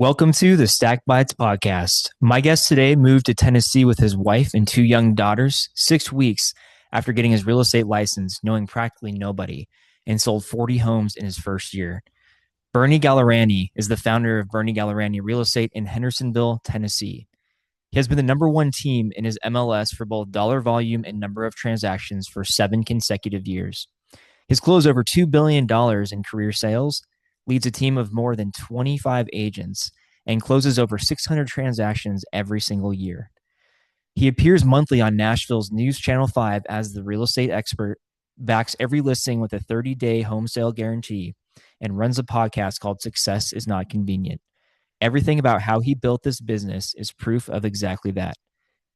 Welcome to the Stack Bites podcast. My guest today moved to Tennessee with his wife and two young daughters 6 weeks after getting his real estate license, knowing practically nobody, and sold 40 homes in his first year. Bernie Gallerani is the founder of Bernie Gallerani Real Estate in Hendersonville, Tennessee. He has been the number one team in his MLS for both dollar volume and number of transactions for 7 consecutive years. He's closed over $2 billion in career sales, leads a team of more than 25 agents, and closes over 600 transactions every single year. He appears monthly on Nashville's News Channel 5 as the real estate expert, backs every listing with a 30-day home sale guarantee, and runs a podcast called Success is Not Convenient. Everything about how he built this business is proof of exactly that.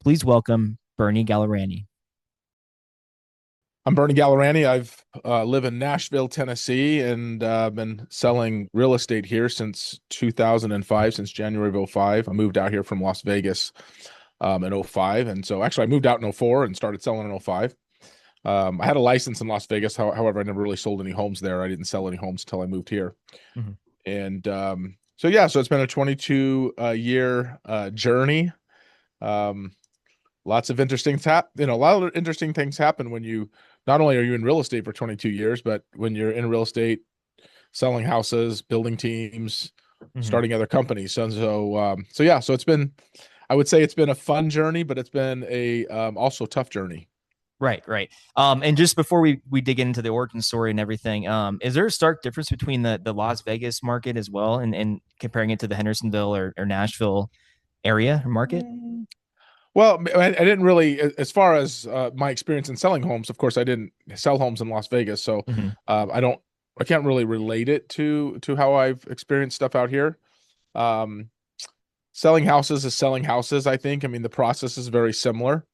Please welcome Bernie Gallerani. I'm Bernie Gallerani. I've live in Nashville, Tennessee, and been selling real estate here since 2005, since January of 2005. I moved out here from Las Vegas in 2005. And so actually I moved out in 2004 and started selling in 2005. I had a license in Las Vegas. However, I never really sold any homes there. I didn't sell any homes until I moved here. Mm-hmm. And so it's been a 22 year journey. Lots of interesting a lot of interesting things happen when you not only are you in real estate for 22 years, but when you're in real estate, selling houses, building teams, starting other companies. So it's been, I would say it's been a fun journey, but it's been a also tough journey. Right. And just before we dig into the origin story and everything, is there a stark difference between the Las Vegas market as well and comparing it to the Hendersonville or Nashville area or market? Well, I didn't really, as far as my experience in selling homes, of course, I didn't sell homes in Las Vegas. So I can't really relate it to how I've experienced stuff out here. Selling houses is selling houses, I think. I mean, the process is very similar.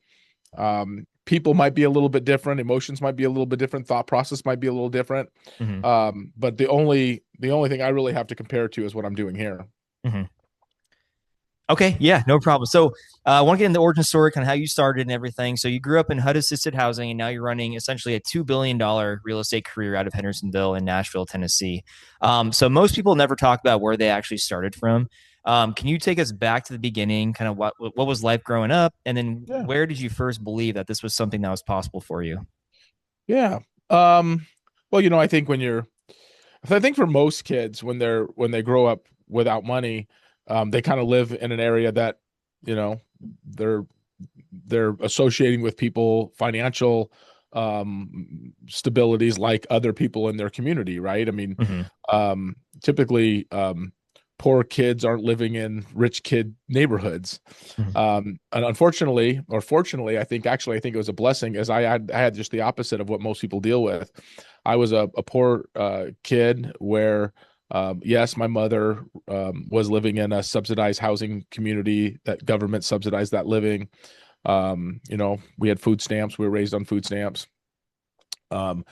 People might be a little bit different. Emotions might be a little bit different. Thought process might be a little different. But the only thing I really have to compare to is what I'm doing here. Okay, yeah, no problem. So I want to get into the origin story, kind of how you started and everything. So you grew up in HUD-assisted housing, and now you're running essentially a $2 billion real estate career out of Hendersonville in Nashville, Tennessee. So most people never talk about where they actually started from. Can you take us back to the beginning, kind of what was life growing up, and then where did you first believe that this was something that was possible for you? Yeah. Well, I think I think for most kids, when they grow up without money, they kind of live in an area that, they're associating with people, financial stabilities like other people in their community, right? I mean, typically, poor kids aren't living in rich kid neighborhoods. And unfortunately, or fortunately, I think it was a blessing, as I had just the opposite of what most people deal with. I was a poor kid where yes, my mother was living in a subsidized housing community that government subsidized that living. We had food stamps. We were raised on food stamps. But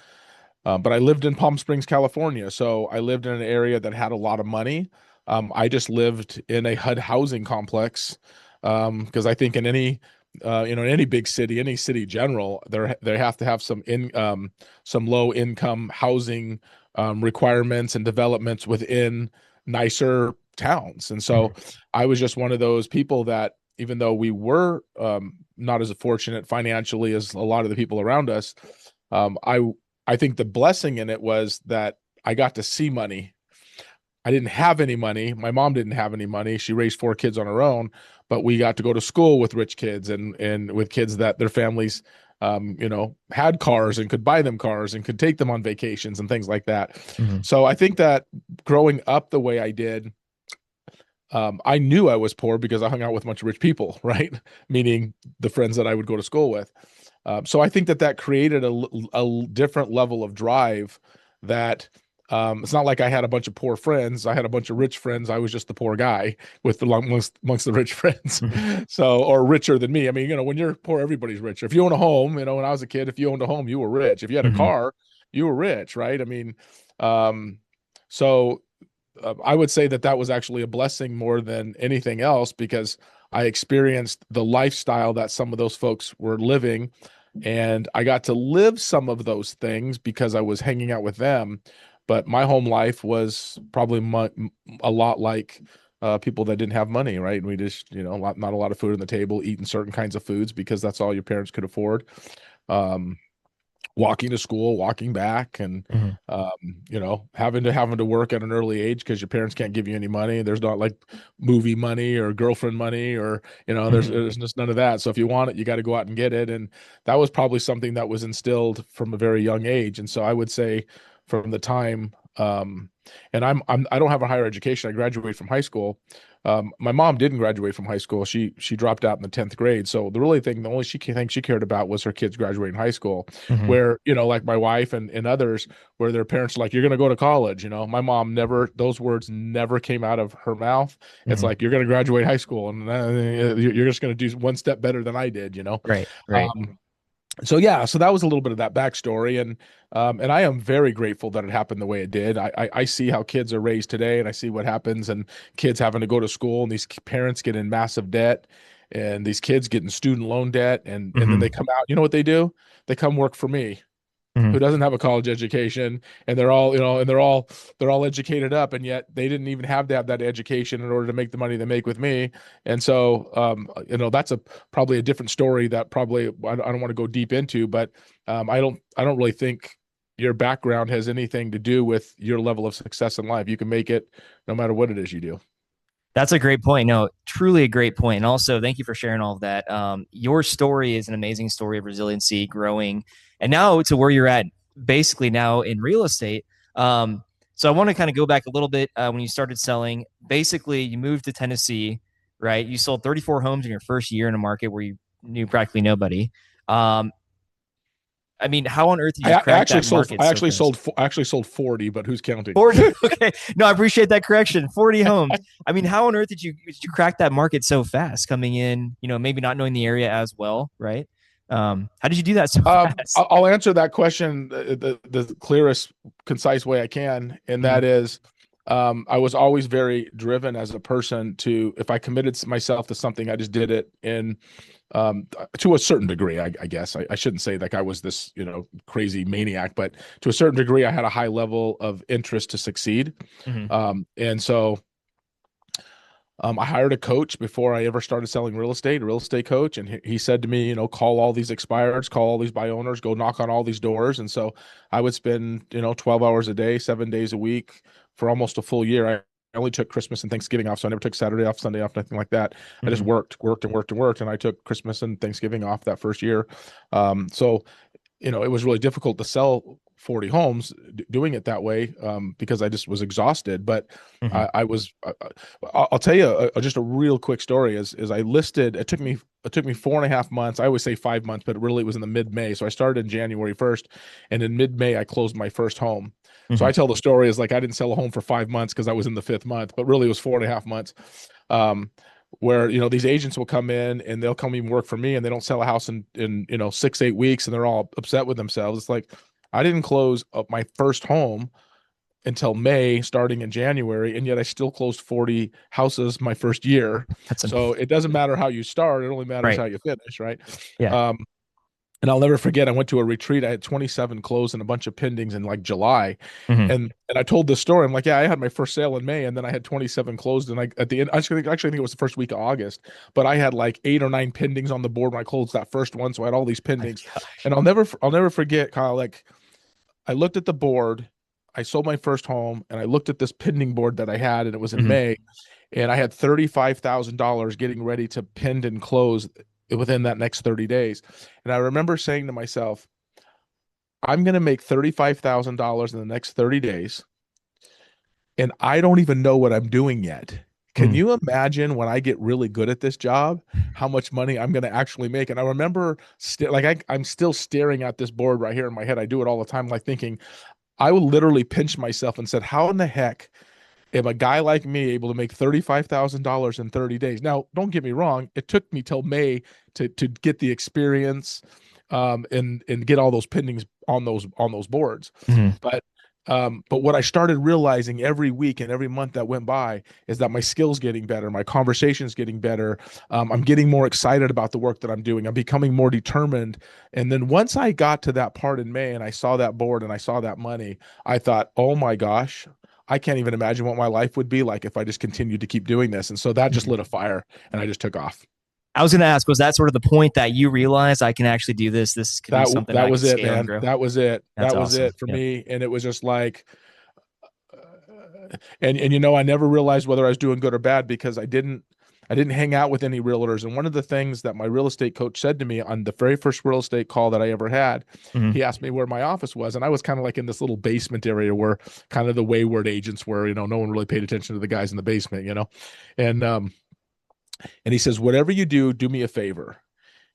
I lived in Palm Springs, California. So I lived in an area that had a lot of money. I just lived in a HUD housing complex because I think in any big city, any city general, they have to have some low income housing requirements and developments within nicer towns. And so I was just one of those people that, even though we were not as fortunate financially as a lot of the people around us, I think the blessing in it was that I got to see money. I didn't have any money. My mom didn't have any money. She raised 4 kids on her own, but we got to go to school with rich kids and with kids that their families had cars and could buy them cars and could take them on vacations and things like that. So I think that growing up the way I did, I knew I was poor because I hung out with a bunch of rich people, right? Meaning the friends that I would go to school with. So I think that created a different level of drive that it's not like I had a bunch of poor friends. I had a bunch of rich friends. I was just the poor guy amongst the rich friends. So, or richer than me. I mean, when you're poor, everybody's richer. If you own a home, when I was a kid, if you owned a home, you were rich. If you had a car, you were rich, right? I mean, I would say that was actually a blessing more than anything else, because I experienced the lifestyle that some of those folks were living, and I got to live some of those things because I was hanging out with them. But my home life was probably a lot like people that didn't have money, right? And we just, not a lot of food on the table, eating certain kinds of foods because that's all your parents could afford. Um, Walking to school, walking back, and Hmm. um, having to work at an early age because your parents can't give you any money. There's not like movie money or girlfriend money, or Hmm. there's just none of that. So if you want it, you got to go out and get it. And that was probably something that was instilled from a very young age. And so I would say from the time, and I don't have a higher education. I graduated from high school. My mom didn't graduate from high school. She dropped out in the 10th grade. So the only thing she cared about was her kids graduating high school. Hmm. Where, like my wife and others, where their parents are like, you're going to go to college. My mom never, those words never came out of her mouth. It's Hmm. like, you're going to graduate high school, and you're just going to do one step better than I did. Right. Right. Um, so yeah, so that was a little bit of that backstory, and I am very grateful that it happened the way it did. I see how kids are raised today, and I see what happens, and kids having to go to school, and these parents get in massive debt, and these kids get in student loan debt, and then they Hmm. come out. You know what they do? They come work for me, who Hmm. doesn't have a college education, and they're all educated up, and yet they didn't even have to have that education in order to make the money they make with me. And so that's probably a different story that probably I don't want to go deep into, but I don't really think your background has anything to do with your level of success in life. You can make it no matter what it is you do. That's a great point. No, truly a great point. And also, thank you for sharing all of that. Your story is an amazing story of resiliency, growing, and now to where you're at, basically now in real estate. So I want to kind of go back a little bit when you started selling. Basically, you moved to Tennessee, right? You sold 34 homes in your first year in a market where you knew practically nobody. Um, I mean, how on earth did I, you I crack actually that sold market I so actually fast? sold I actually sold 40, but who's counting? 40. Okay. No, I appreciate that correction. 40 homes. I mean, how on earth did you crack that market so fast coming in, maybe not knowing the area as well, right? How did you do that so fast? I'll answer that question the clearest, concise way I can, and Hmm. that is, I was always very driven as a person to, if I committed myself to something, I just did it in, to a certain degree. I guess I shouldn't say like I was this, crazy maniac, but to a certain degree, I had a high level of interest to succeed, Hmm. and so. I hired a coach before I ever started selling real estate, a real estate coach. And he said to me, call all these expireds, call all these buy owners, go knock on all these doors. And so I would spend, 12 hours a day, 7 days a week for almost a full year. I only took Christmas and Thanksgiving off. So I never took Saturday off, Sunday off, nothing like that. I just Hmm. worked and worked and worked. And I took Christmas and Thanksgiving off that first year. So it was really difficult to sell 40 homes doing it that way, because I just was exhausted. But Hmm. I was, I'll tell you just a real quick story is I listed, it took me 4.5 months. I always say 5 months, but really it was in the mid-May. So I started in January 1st, and in mid-May, I closed my first home. So Hmm. I tell the story as like I didn't sell a home for 5 months because I was in the fifth month, but really it was 4.5 months. Um, where these agents will come in and they'll come and work for me, and they don't sell a house in 6-8 weeks, and they're all upset with themselves. It's like I didn't close up my first home until May, starting in January, and yet I still closed 40 houses my first year. That's So it doesn't matter how you start; it only matters right. how you finish, right? Yeah. Um, and I'll never forget, I went to a retreat. I had 27 closed and a bunch of pendings in like July. Hmm. And I told this story. I'm like, yeah, I had my first sale in May, and then I had 27 closed. And I at the end, actually think it was the first week of August, but I had like 8 or 9 pendings on the board when I closed that first one. So I had all these My pendings. gosh. And I'll never forget, Kyle, like I looked at the board, I sold my first home, and I looked at this pending board that I had, and it was in Hmm. May, and I had $35,000 getting ready to pend and close within that next 30 days. And I remember saying to myself, I'm going to make $35,000 in the next 30 days, and I don't even know what I'm doing yet. Can Hmm. you imagine when I get really good at this job, how much money I'm going to actually make? And I remember I'm still staring at this board right here in my head. I do it all the time, like thinking, I would literally pinch myself and said, how in the heck am a guy like me able to make $35,000 in 30 days? Now, don't get me wrong. It took me till May to get the experience, and get all those pendings on those boards. Hmm. But what I started realizing every week and every month that went by is that my skills getting better, my conversations getting better. I'm getting more excited about the work that I'm doing. I'm becoming more determined. And then once I got to that part in May and I saw that board and I saw that money, I thought, oh my gosh, I can't even imagine what my life would be like if I just continued to keep doing this. And so that just Mhm. lit a fire, and I just took off. I was going to ask, was that sort of the point that you realized I can actually do this? This could be something That I could was it, scale and man. grow. That was it. That's That was awesome. it for Yeah. me. And it was just like, and I never realized whether I was doing good or bad because I didn't hang out with any realtors. And one of the things that my real estate coach said to me on the very first real estate call that I ever had, Hmm. he asked me where my office was, and I was kind of like in this little basement area where kind of the wayward agents were. No one really paid attention to the guys in the basement. And and he says, whatever you do, do me a favor.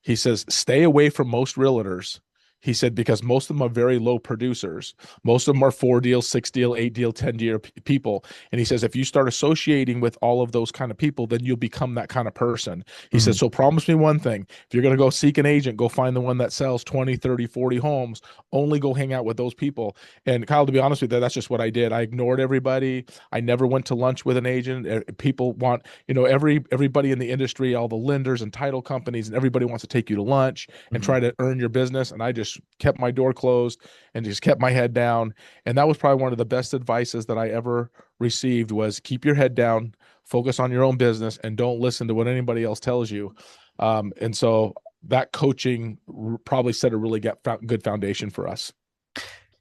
He says, stay away from most realtors. He said, because most of them are very low producers. Most of them are 4 deal, 6 deal, 8 deal, 10 deal people. And he says, if you start associating with all of those kind of people, then you'll become that kind of person. He Hmm. says, so promise me one thing. If you're going to go seek an agent, go find the one that sells 20, 30, 40 homes. Only go hang out with those people. And Kyle, to be honest with you, that's just what I did. I ignored everybody. I never went to lunch with an agent. People want, everybody in the industry, all the lenders and title companies, and everybody wants to take you to lunch and Hmm. try to earn your business. And I just kept my door closed and just kept my head down. And that was probably one of the best advices that I ever received was keep your head down, focus on your own business, and don't listen to what anybody else tells you. And so that coaching probably set a really good foundation for us.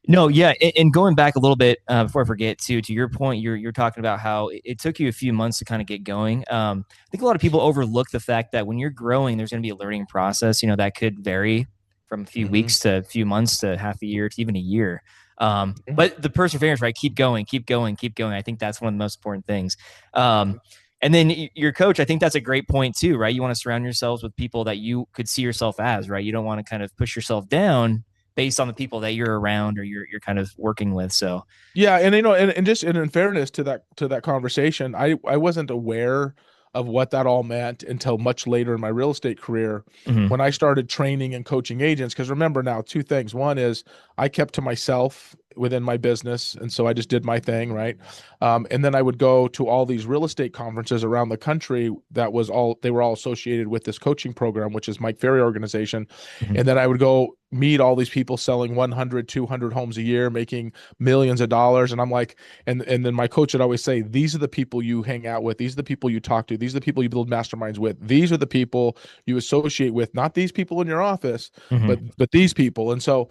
No, yeah, and going back a little bit before I forget, to your point, you're talking about how it took you a few months to kind of get going. I think a lot of people overlook the fact that when you're growing, there's going to be a learning process. That could vary from a few Mm-hmm. weeks to a few months to half a year to even a year. Mm-hmm. But the perseverance, right? Keep going, keep going, keep going. I think that's one of the most important things. And then your coach, I think that's a great point too, right? You want to surround yourselves with people that you could see yourself as, right? You don't want to kind of push yourself down based on the people that you're around or you're kind of working with. So, Yeah, and and just in fairness to that conversation, I wasn't aware of what that all meant until much later in my real estate career mhm, when I started training and coaching agents. Because remember now, two things. One is I kept to myself within my business, and so I just did my thing, right? And then I would go to all these real estate conferences around the country they were all associated with this coaching program, which is Mike Ferry organization. mhm, And then I would go meet all these people selling 100, 200 homes a year, making millions of dollars. And I'm like, and then my coach would always say, these are the people you hang out with. These are the people you talk to. These are the people you build masterminds with. These are the people you associate with, not these people in your office, but mhm, these people. And so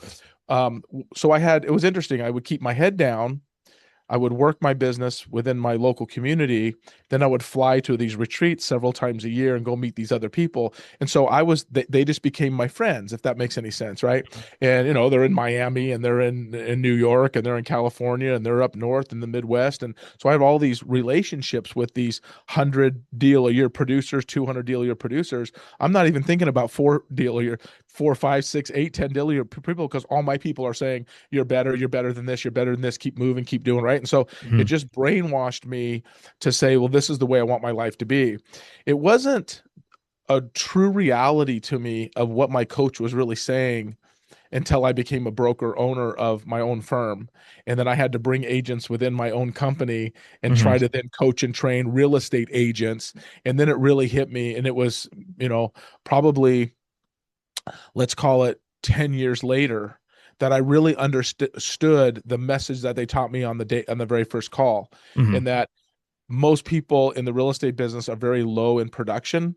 it was interesting. I would keep my head down. I would work my business within my local community. Then I would fly to these retreats several times a year and go meet these other people. And so they just became my friends, if that makes any sense, right? And, they're in Miami and they're in New York and they're in California and they're up north in the Midwest. And so I have all these relationships with these 100 deal a year producers, 200 deal a year producers. I'm not even thinking about 4 deal a year, 4, 5, 6, 8, 10 deal a year people because all my people are saying, you're better than this, you're better than this, keep moving, keep doing right. And so it mhm, just brainwashed me to say, well, this is the way I want my life to be. It wasn't a true reality to me of what my coach was really saying until I became a broker owner of my own firm. And then I had to bring agents within my own company and mhm, try to then coach and train real estate agents. And then it really hit me. And it was, probably, let's call it 10 years later, that I really understood the message that they taught me on the very first call, mhm, and that most people in the real estate business are very low in production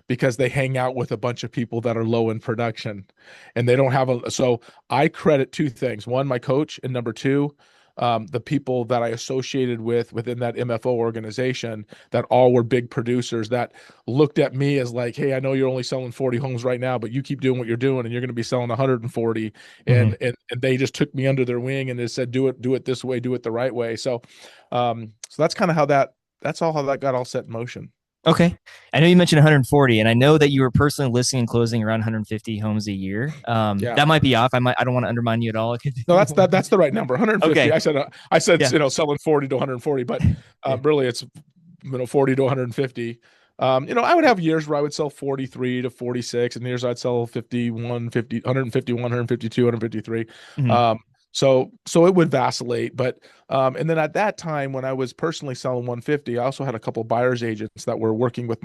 because they hang out with a bunch of people that are low in production and they don't have so I credit two things. One, my coach, and number two, the people that I associated with within that MFO organization that all were big producers that looked at me as like, hey, I know you're only selling 40 homes right now, but you keep doing what you're doing and you're going to be selling 140. mhm. And they just took me under their wing and they said, do it this way, do it the right way. So that's kind of that's all how that got all set in motion. Okay. I know you mentioned 140, and I know that you were personally listing and closing around 150 homes a year. Yeah. That might be off. I don't want to undermine you at all. It could No, be more. that's the right number. 150. Okay. I said, Yeah. selling 40 to 140, but Yeah. really it's 40 to 150. I would have years where I would sell 43 to 46, and years I'd sell 51, 50, 151, 152, 153. Mhm. So it would vacillate, but and then at that time when I was personally selling 150, I also had a couple buyers agents that were working with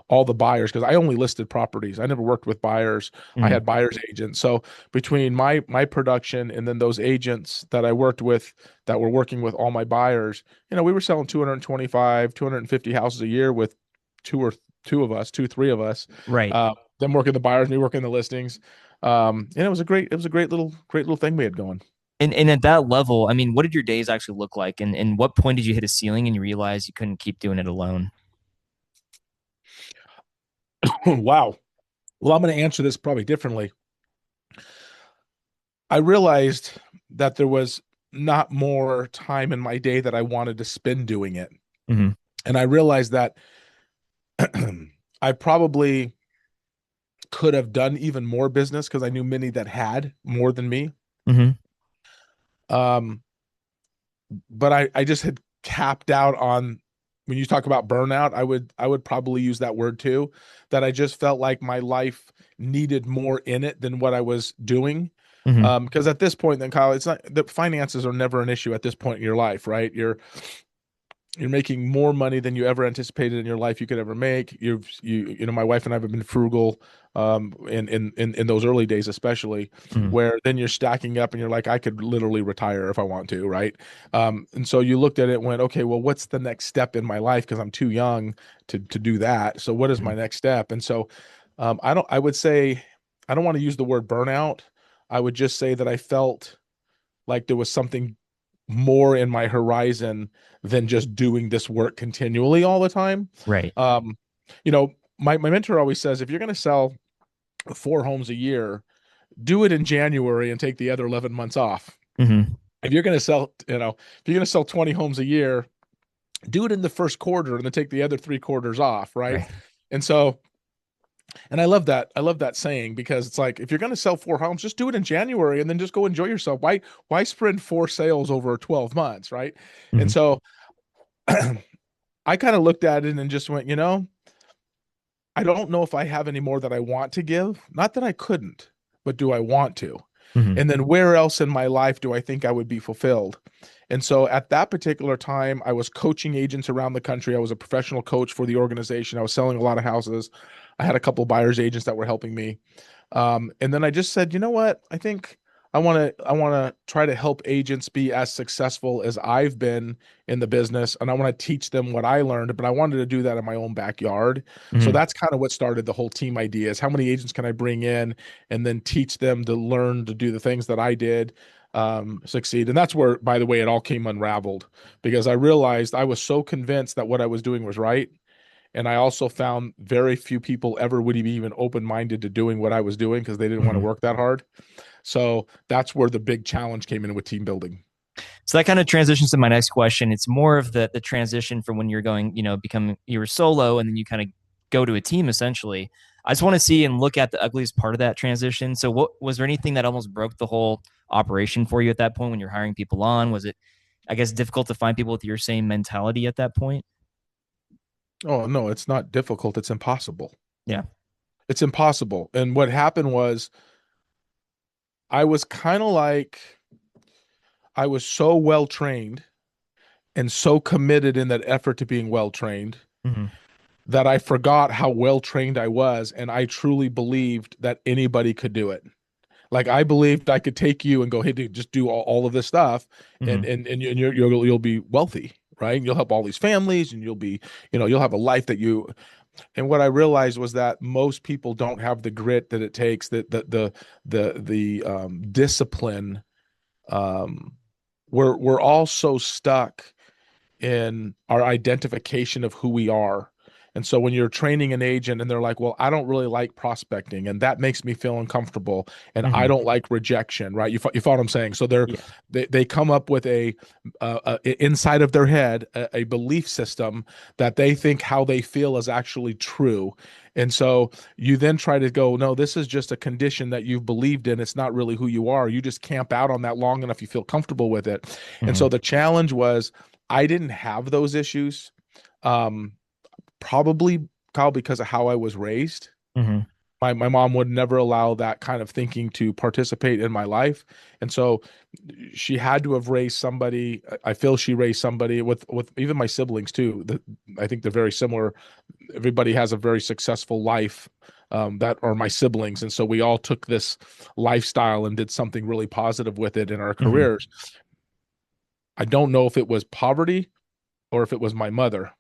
all the buyers because I only listed properties. I never worked with buyers. I Hmm. had buyers agents. So between my production and then those agents that I worked with that were working with all my buyers, we were selling 225, 250 houses a year with two or two of us, two, three of us. Right. Them working the buyers, me working the listings. And it was a great little thing we had going. And at that level, I mean, what did your days actually look like? And what point did you hit a ceiling and you realized you couldn't keep doing it alone? Wow. Well, I'm going to answer this probably differently. I realized that there was not more time in my day that I wanted to spend doing it. Hmm. And I realized that I probably could have done even more business because I knew many that had more than me. Hmm. Um, but I just had capped out on when you talk about burnout, I would probably use that word too, that I just felt like my life needed more in it than what I was doing. Hmm. Because at this point, then Kyle, it's not the finances are never an issue at this point in your life, right? You're making more money than you ever anticipated in your life you could ever make. My wife and I have been frugal, in those early days, especially Hmm. where then you're stacking up and you're like, I could literally retire if I want to, right? And so you looked at it and went, okay, well, what's the next step in my life? Because I'm too young to do that. So what is my next step? And so, I would say, I don't want to use the word burnout. I would just say that I felt like there was something more in my horizon than just doing this work continually all the time. Right. Um, my mentor always says if you're going to sell 4 homes a year, do it in January and take the other 11 months off. Hmm. If you're going to sell, if you're going to sell 20 homes a year, do it in the first quarter and then take the other 3 quarters off, right? Right. And so, and I love that. I love that saying because it's like if you're going to sell 4 homes, just do it in January and then just go enjoy yourself. Why spread 4 sales over 12 months, right? And Hmm. so I kind of looked at it and just went, I don't know if I have any more that I want to give. Not that I couldn't, but do I want to? Hmm. And then where else in my life do I think I would be fulfilled? And so at that particular time, I was coaching agents around the country. I was a professional coach for the organization. I was selling a lot of houses. I had a couple buyers agents that were helping me. And then I just said, you know what? I think I want to try to help agents be as successful as I've been in the business, and I want to teach them what I learned. But I wanted to do that in my own backyard. So Hmm. that's kind of what started the whole team idea: is how many agents can I bring in, and then teach them to learn to do the things that I did, succeed. And that's where, by the way, it all came unraveled because I realized I was so convinced that what I was doing was right. And I also found very few people ever would be even open-minded to doing what I was doing because they didn't want to Hmm. work that hard. So that's where the big challenge came in with team building. So that kind of transitions to my next question. It's more of the transition from when you're going, become you were solo and then you kind of go to a team essentially. I just want to see and look at the ugliest part of that transition. So what was there anything that almost broke the whole operation for you at that point when you're hiring people on? Was it, I guess, difficult to find people with your same mentality at that point? Oh, no, it's not difficult. It's impossible. Yeah. It's impossible. And what happened was I was kind of like, I was so well trained and so committed in that effort to being well trained Hmm. that I forgot how well trained I was. And I truly believed that anybody could do it. Like I believed I could take you and go, hey, dude, just do all of this stuff, and Hmm. you'll be wealthy, right? You'll help all these families, and you'll have a life that you. And what I realized was that most people don't have the grit that it takes, that the discipline. Um, we're all so stuck in our identification of who we are. And so when you're training an agent and they're like, well, I don't really like prospecting and that makes me feel uncomfortable and I Hmm. don't like rejection, right? You follow what I'm saying? So Yeah. they come up with inside of their head, a belief system that they think how they feel is actually true. And so you then try to go, no, this is just a condition that you've believed in. It's not really who you are. You just camp out on that long enough. You feel comfortable with it. And so Hmm. the challenge was I didn't have those issues. Um, Probably, Kyle, because of how I was raised. Hmm. My mom would never allow that kind of thinking to participate in my life. And so she had to have raised somebody. I feel she raised somebody with even my siblings too. I think they're very similar. Everybody has a very successful life, that are my siblings. And so we all took this lifestyle and did something really positive with it in our Hmm. careers. I don't know if it was poverty or if it was my mother,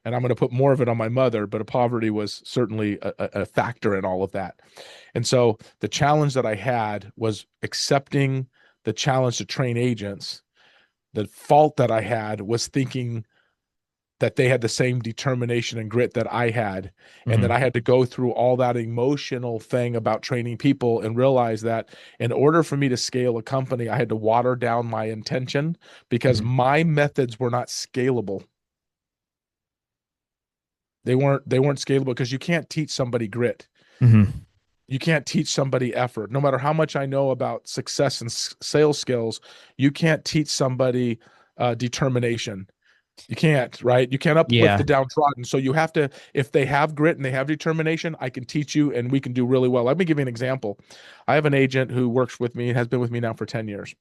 and I'm going to put more of it on my mother, but poverty was certainly a factor in all of that. And so the challenge that I had was accepting the challenge to train agents. The fault that I had was thinking that they had the same determination and grit that I had, and that Hmm. I had to go through all that emotional thing about training people and realize that in order for me to scale a company, I had to water down my intention because Hmm. my methods were not scalable. They weren't scalable because you can't teach somebody grit. Hmm. You can't teach somebody effort. No matter how much I know about success and sales skills, you can't teach somebody determination. You can't, right? You can't uplift Yeah. the downtrodden. So you have to, if they have grit and they have determination, I can teach you and we can do really well. Let me give you an example. I have an agent who works with me and has been with me now for 10 years.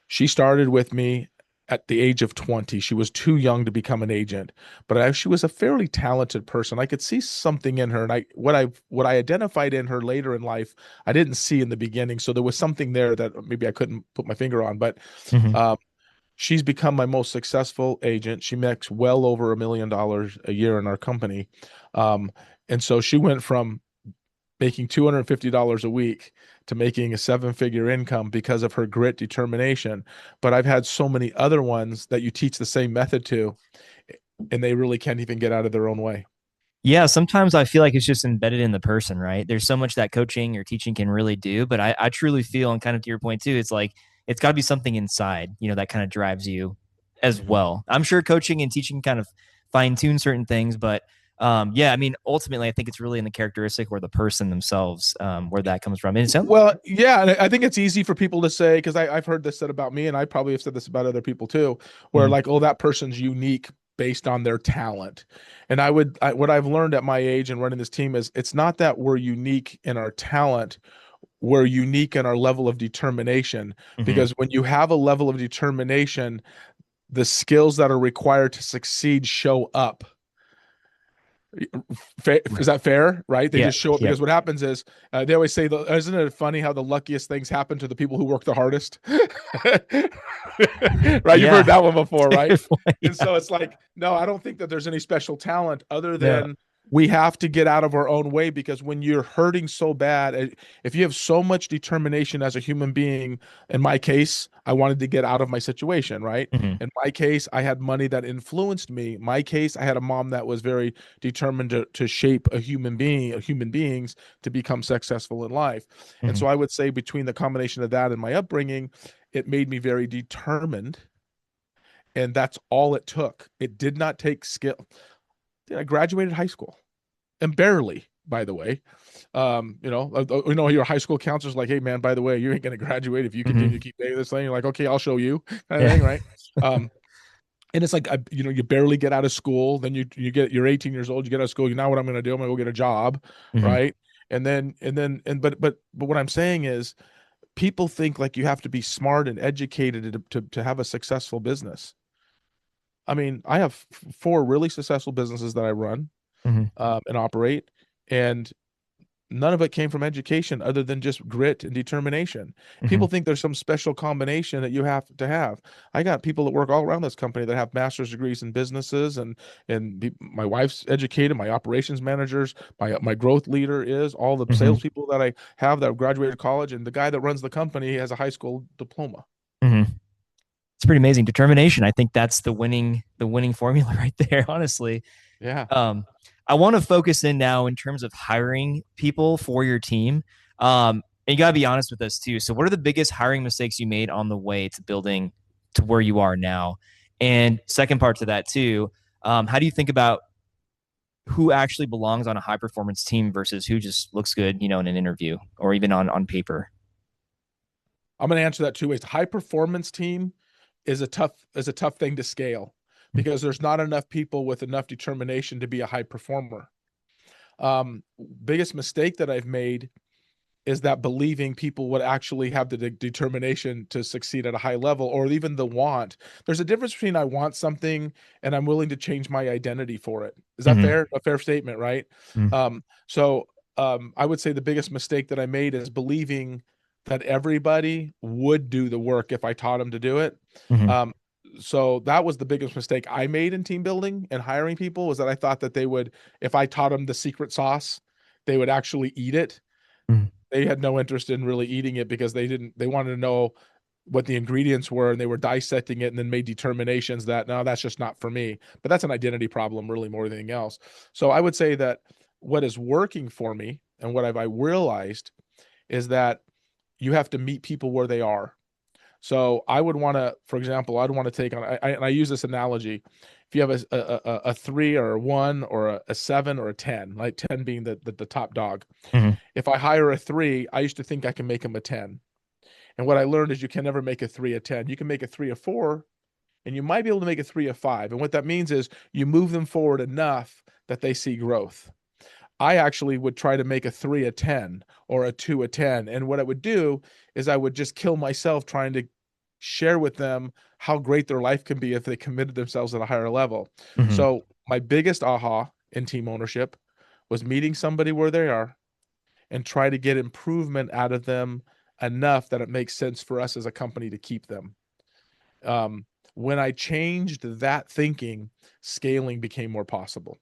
She started with me at the age of 20. She was too young to become an agent, but she was a fairly talented person. I could see something in her, and what I identified in her later in life, I didn't see in the beginning. So there was something there that maybe I couldn't put my finger on, but Hmm. um, she's become my most successful agent. She makes well over $1 million a year in our company. Um, and so she went from making $250 a week to making a seven-figure income because of her grit determination. But I've had so many other ones that you teach the same method to, and they really can't even get out of their own way. Yeah, sometimes I feel like it's just embedded in the person, right? There's so much that coaching or teaching can really do, but I truly feel, and kind of to your point too, it's like it's got to be something inside, that kind of drives you as Mhm. well. I'm sure coaching and teaching kind of fine tune certain things, but yeah, I mean, ultimately, I think it's really in the characteristic or the person themselves where that comes from. And it sounds, Well, yeah, and I think it's easy for people to say, because I've heard this said about me, and I probably have said this about other people too, where mhm, like, oh, that person's unique based on their talent. And what I've learned at my age and running this team is it's not that we're unique in our talent, we're unique in our level of determination. mhm, Because when you have a level of determination, the skills that are required to succeed show up. Is that fair? Right? They yeah, just show up yeah, because what happens is they always say, isn't it funny how the luckiest things happen to the people who work the hardest? Right? You've heard yeah, that one before, right? And yeah, so it's like, no, I don't think that there's any special talent other no, than we have to get out of our own way, because when you're hurting so bad, if you have so much determination as a human being, in my case, I wanted to get out of my situation, right? mhm, In my case, I had money that influenced me. In my case, I had a mom that was very determined to shape human beings to become successful in life. And mhm. so I would say between the combination of that and my upbringing, it made me very determined. And that's all it took. It did not take skill. I graduated high school, and barely, by the way. Your high school counselor's like, hey man, by the way, you ain't gonna graduate if you continue to Mhm. keep paying this thing. You're like, okay, I'll show you, kind of Yeah. thing, right? Um, and it's like, you barely get out of school, then you're 18 years old, you get out of school, you know what I'm going to do, I'm going to go get a job, Mhm. right? And then, but what I'm saying is, people think like you have to be smart and educated to have a successful business. I mean, I have four really successful businesses that I run, Mhm. and operate, and none of it came from education other than just grit and determination. People Mhm. think there's some special combination that you have to have. I got people that work all around this company that have master's degrees in businesses, and my wife's educated, my operations managers, my growth leader is, all the Mhm. salespeople that I have that have graduated college, and the guy that runs the company has a high school diploma. Mhm. It's pretty amazing determination. I think that's the winning formula right there. Honestly, Yeah. um, I want to focus in now in terms of hiring people for your team. And you gotta be honest with us too. So, what are the biggest hiring mistakes you made on the way to building to where you are now? And second part to that too, how do you think about who actually belongs on a high performance team versus who just looks good, in an interview or even on paper? I'm going to answer that two ways. High performance team is a tough thing to scale because there's not enough people with enough determination to be a high performer. Um, Biggest mistake that I've made is that believing people would actually have the determination to succeed at a high level, or even the want. There's a difference between I want something and I'm willing to change my identity for it. Is that Mm-hmm. fair? A fair statement, right? So I would say the biggest mistake that I made is believing that everybody would do the work if I taught them to do it. Mm-hmm. Um, so that was the biggest mistake I made in team building and hiring people, was that I thought that they would, if I taught them the secret sauce, they would actually eat it. Mm-hmm. They had no interest in really eating it because they wanted to know what the ingredients were, and they were dissecting it and then made determinations that, no, that's just not for me. But that's an identity problem really more than anything else. So I would say that what is working for me and what I realized is that you have to meet people where they are. So I would want to, for example, I'd want to take on, and I use this analogy. If you have a 3 or a 1 or a 7 or a 10, like 10 being the top dog. Mm-hmm. If I hire a 3, I used to think I can make him a 10. And what I learned is you can never make a 3 a 10. You can make a 3 a 4, and you might be able to make a 3 a 5. And what that means is you move them forward enough that they see growth. I actually would try to make a 3 a 10 or a 2 a 10. And what I would do is I would just kill myself trying to share with them how great their life can be if they committed themselves at a higher level. Mm-hmm. So my biggest aha in team ownership was meeting somebody where they are and try to get improvement out of them enough that it makes sense for us as a company to keep them. Um, when I changed that thinking, scaling became more possible.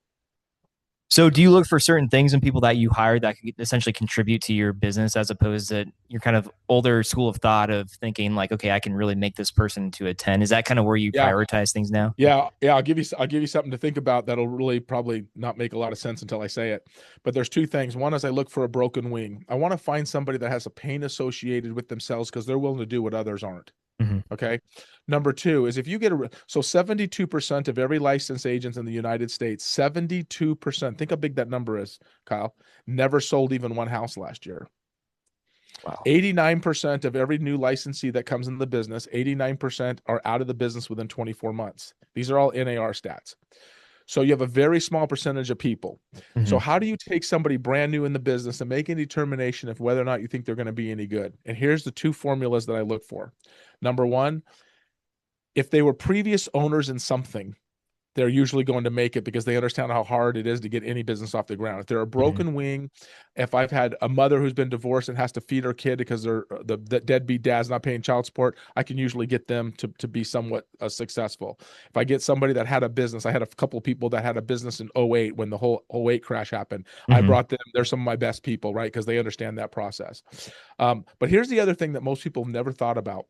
So do you look for certain things in people that you hire that could essentially contribute to your business, as opposed to your kind of older school of thought of thinking like, okay, I can really make this person to a 10? Is that kind of where you Yeah, prioritize things now? yeah. I'll give you something to think about that'll really probably not make a lot of sense until I say it. But there's two things. One is I look for a broken wing. I want to find somebody that has a pain associated with themselves because they're willing to do what others aren't. Mm-hmm. Okay. Number two is if you get so 72% of every licensed agent in the United States, 72%, think how big that number is, Kyle, never sold even one house last year. Wow. 89% of every new licensee that comes in the business, 89% are out of the business within 24 months. These are all NAR stats. So you have a very small percentage of people. Mm-hmm. So how do you take somebody brand new in the business and make a determination of whether or not you think they're going to be any good? And here's the two formulas that I look for. Number one, if they were previous owners in something, they're usually going to make it because they understand how hard it is to get any business off the ground. If they're a Mm-hmm. broken wing, if I've had a mother who's been divorced and has to feed her kid because the deadbeat dad's not paying child support, I can usually get them to be somewhat successful. If I get somebody that had a business, I had a couple of people that had a business in '08 when the whole '08 crash happened. I Mm-hmm. brought them. They're some of my best people, right? Because they understand that process. But here's the other thing that most people have never thought about.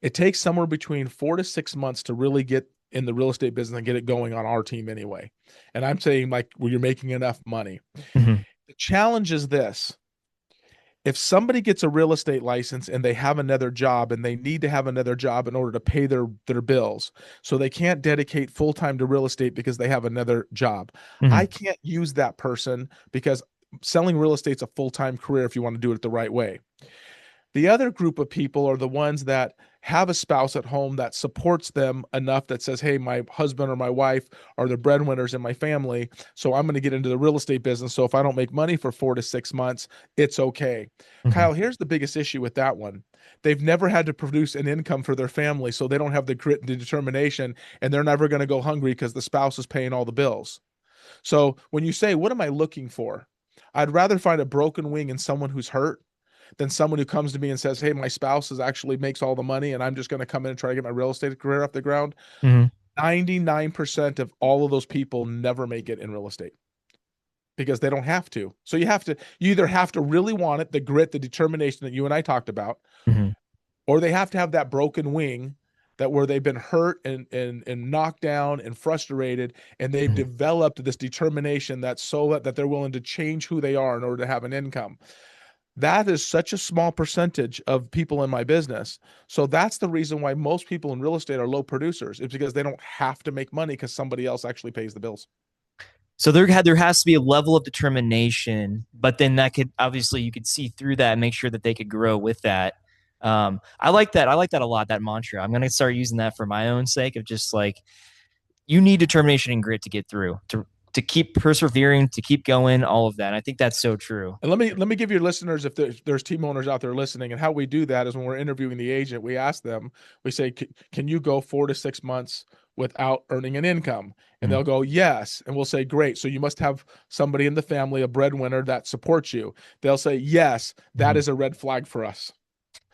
It takes somewhere between 4 to 6 months to really get in the real estate business and get it going on our team anyway. And I'm saying like where you're making enough money. Mm-hmm. The challenge is this. If somebody gets a real estate license and they have another job and they need to have another job in order to pay their bills, so they can't dedicate full time to real estate because they have another job, Mm-hmm. I can't use that person because selling real estate's a full time career if you want to do it the right way. The other group of people are the ones that have a spouse at home that supports them enough that says, hey, my husband or my wife are the breadwinners in my family. So I'm going to get into the real estate business. So if I don't make money for 4 to 6 months, it's okay. Mm-hmm. Kyle, here's the biggest issue with that one. They've never had to produce an income for their family. So they don't have the grit and the determination, and they're never going to go hungry because the spouse is paying all the bills. So when you say, what am I looking for? I'd rather find a broken wing in someone who's hurt than someone who comes to me and says, hey, my spouse is actually makes all the money and I'm just going to come in and try to get my real estate career off the ground. Mm-hmm. 99% of all of those people never make it in real estate because they don't have to. So you either have to really want it, the grit, the determination that you and I talked about, Mm-hmm. or they have to have that broken wing that where they've been hurt and knocked down and frustrated, and they've Mm-hmm. developed this determination that's so that they're willing to change who they are in order to have an income. That is such a small percentage of people in my business. So that's the reason why most people in real estate are low producers. It's because they don't have to make money because somebody else actually pays the bills. So there has to be a level of determination, but then that could obviously you could see through that and make sure that they could grow with that. I like that. I like that a lot. That mantra. I'm gonna start using that for my own sake of just like you need determination and grit to get through. To to keep persevering, to keep going, all of that. I think that's so true. And let me give your listeners, if there's team owners out there listening, and how we do that is when we're interviewing the agent, we ask them, we say, can you go 4 to 6 months without earning an income? And Mm-hmm. they'll go, yes. And we'll say, great. So you must have somebody in the family, a breadwinner that supports you. They'll say, yes, that Mm-hmm. is a red flag for us.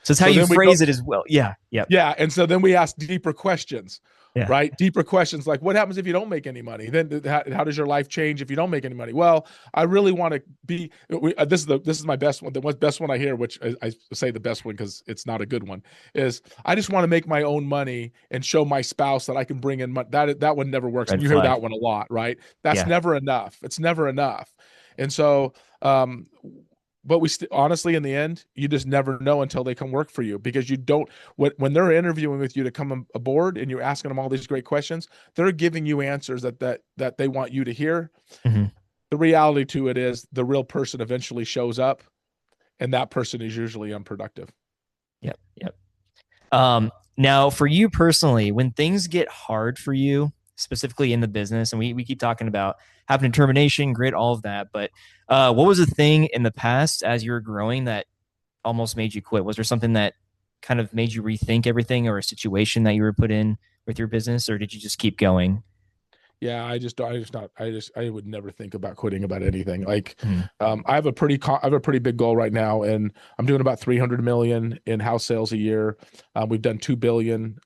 So it's how So you then we go, phrase it as well. Yeah. Yep. yeah. And so then we ask deeper questions, Yeah. right? Deeper questions like, what happens if you don't make any money? Then how does your life change if you don't make any money? Well, I really want to be, this is my best one. The best one I hear, which I say the best one because it's not a good one, is I just want to make my own money and show my spouse that I can bring in money. That one never works. And Red you hear flag. that one a lot, right? That's Yeah. never enough. It's never enough. And so, but honestly, in the end, you just never know until they come work for you, because you don't, when they're interviewing with you to come aboard and you're asking them all these great questions, they're giving you answers that they want you to hear. Mm-hmm. The reality to it is the real person eventually shows up, and that person is usually unproductive. Yep. Yep. Now, for you personally, when things get hard for you, specifically in the business, and we keep talking about having determination, grit, all of that, but what was the thing in the past as you were growing that almost made you quit? Was there something that kind of made you rethink everything, or a situation that you were put in with your business, or did you just keep going? Yeah, I would never think about quitting about anything. Like, Mm-hmm. I have a pretty big goal right now, and I'm doing about 300 million in house sales a year. We've done 2 billion.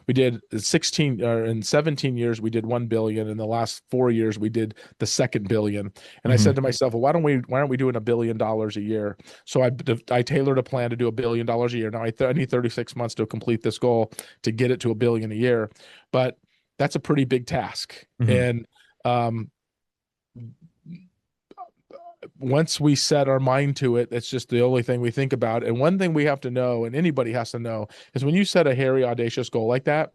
We did 16 or in 17 years, we did 1 billion. In the last 4 years, we did the second billion. And I Mm-hmm. said to myself, well, why aren't we doing $1 billion a year? So I tailored a plan to do $1 billion a year. Now I need 36 months to complete this goal to get it to 1 billion a year. But that's a pretty big task. Mm-hmm. And um, once we set our mind to it, it's just the only thing we think about. And one thing we have to know, and anybody has to know, is when you set a hairy, audacious goal like that,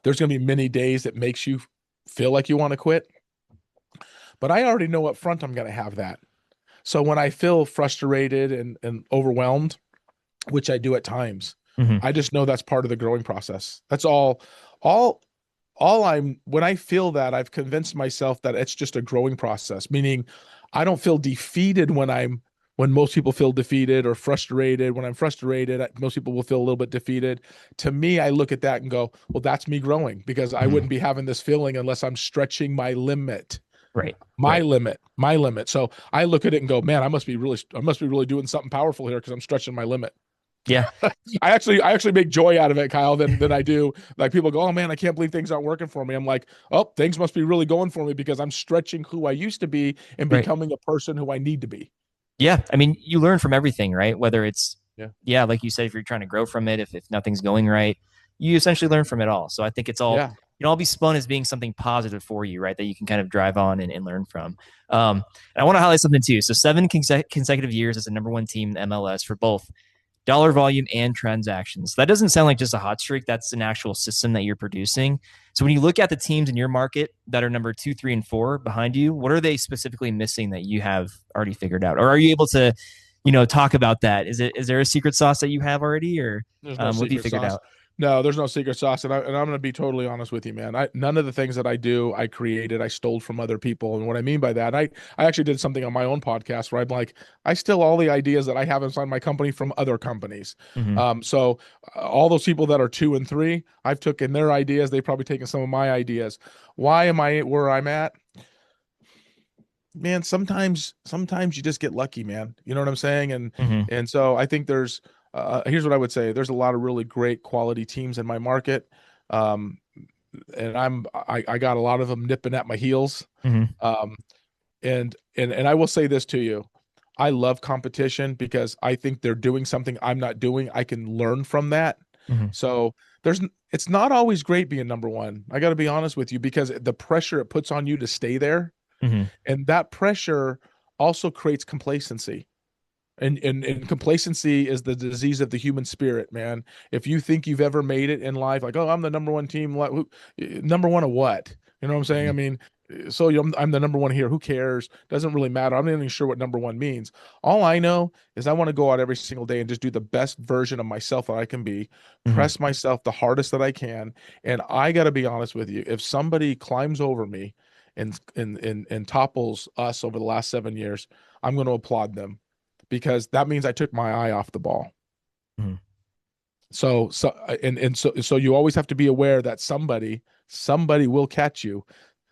there's going to be many days that makes you feel like you want to quit. But I already know up front I'm going to have that. So when I feel frustrated and overwhelmed, which I do at times, Mm-hmm. I just know that's part of the growing process. That's all when I feel that, I've convinced myself that it's just a growing process, meaning I don't feel defeated when most people feel defeated, or frustrated. When I'm frustrated, most people will feel a little bit defeated. To me, I look at that and go, well, that's me growing, because I Mm-hmm. wouldn't be having this feeling unless I'm stretching my limit, Right. my Right. limit, my limit. So I look at it and go, man, I must be really doing something powerful here, because I'm stretching my limit. Yeah. I actually make joy out of it, Kyle, than I do. Like, people go, oh man, I can't believe things aren't working for me. I'm like, oh, things must be really going for me, because I'm stretching who I used to be and Right. becoming a person who I need to be. Yeah. I mean, you learn from everything, right? Whether it's, Yeah. yeah, like you said, if you're trying to grow from it, if nothing's going right, you essentially learn from it all. So I think it's all, Yeah. all be spun as being something positive for you, right? That you can kind of drive on and learn from. And I want to highlight something too. So 7 consecutive years as the number one team in MLS for both dollar volume and transactions. That doesn't sound like just a hot streak. That's an actual system that you're producing. So when you look at the teams in your market that are number 2, 3, and 4 behind you, what are they specifically missing that you have already figured out? Or are you able to, talk about that? Is there a secret sauce that you have already, or There's no what have you secret figured sauce. out? No, there's no secret sauce. And I'm going to be totally honest with you, man. None of the things that I do, I created, I stole from other people. And what I mean by that, I actually did something on my own podcast where I'm like, I steal all the ideas that I have inside my company from other companies. Mm-hmm. So all those people that are 2 and 3, I've taken their ideas. They've probably taken some of my ideas. Why am I where I'm at? Man, sometimes you just get lucky, man. You know what I'm saying? And Mm-hmm. and so I think here's what I would say. There's a lot of really great quality teams in my market. Um, and I got a lot of them nipping at my heels. Mm-hmm. Um, and I will say this to you. I love competition, because I think they're doing something I'm not doing. I can learn from that. Mm-hmm. So it's not always great being number one. I got to be honest with you, because the pressure it puts on you to stay there, Mm-hmm. and that pressure also creates complacency. And complacency is the disease of the human spirit, man. If you think you've ever made it in life, like, oh, I'm the number one team, number one of what? You know what I'm saying? Mm-hmm. I mean, so I'm the number one here. Who cares? Doesn't really matter. I'm not even sure what number one means. All I know is I want to go out every single day and just do the best version of myself that I can be, Mm-hmm. press myself the hardest that I can. And I got to be honest with you. If somebody climbs over me and topples us over the last 7 years, I'm going to applaud them, because that means I took my eye off the ball. Mhm. So you always have to be aware that somebody will catch you.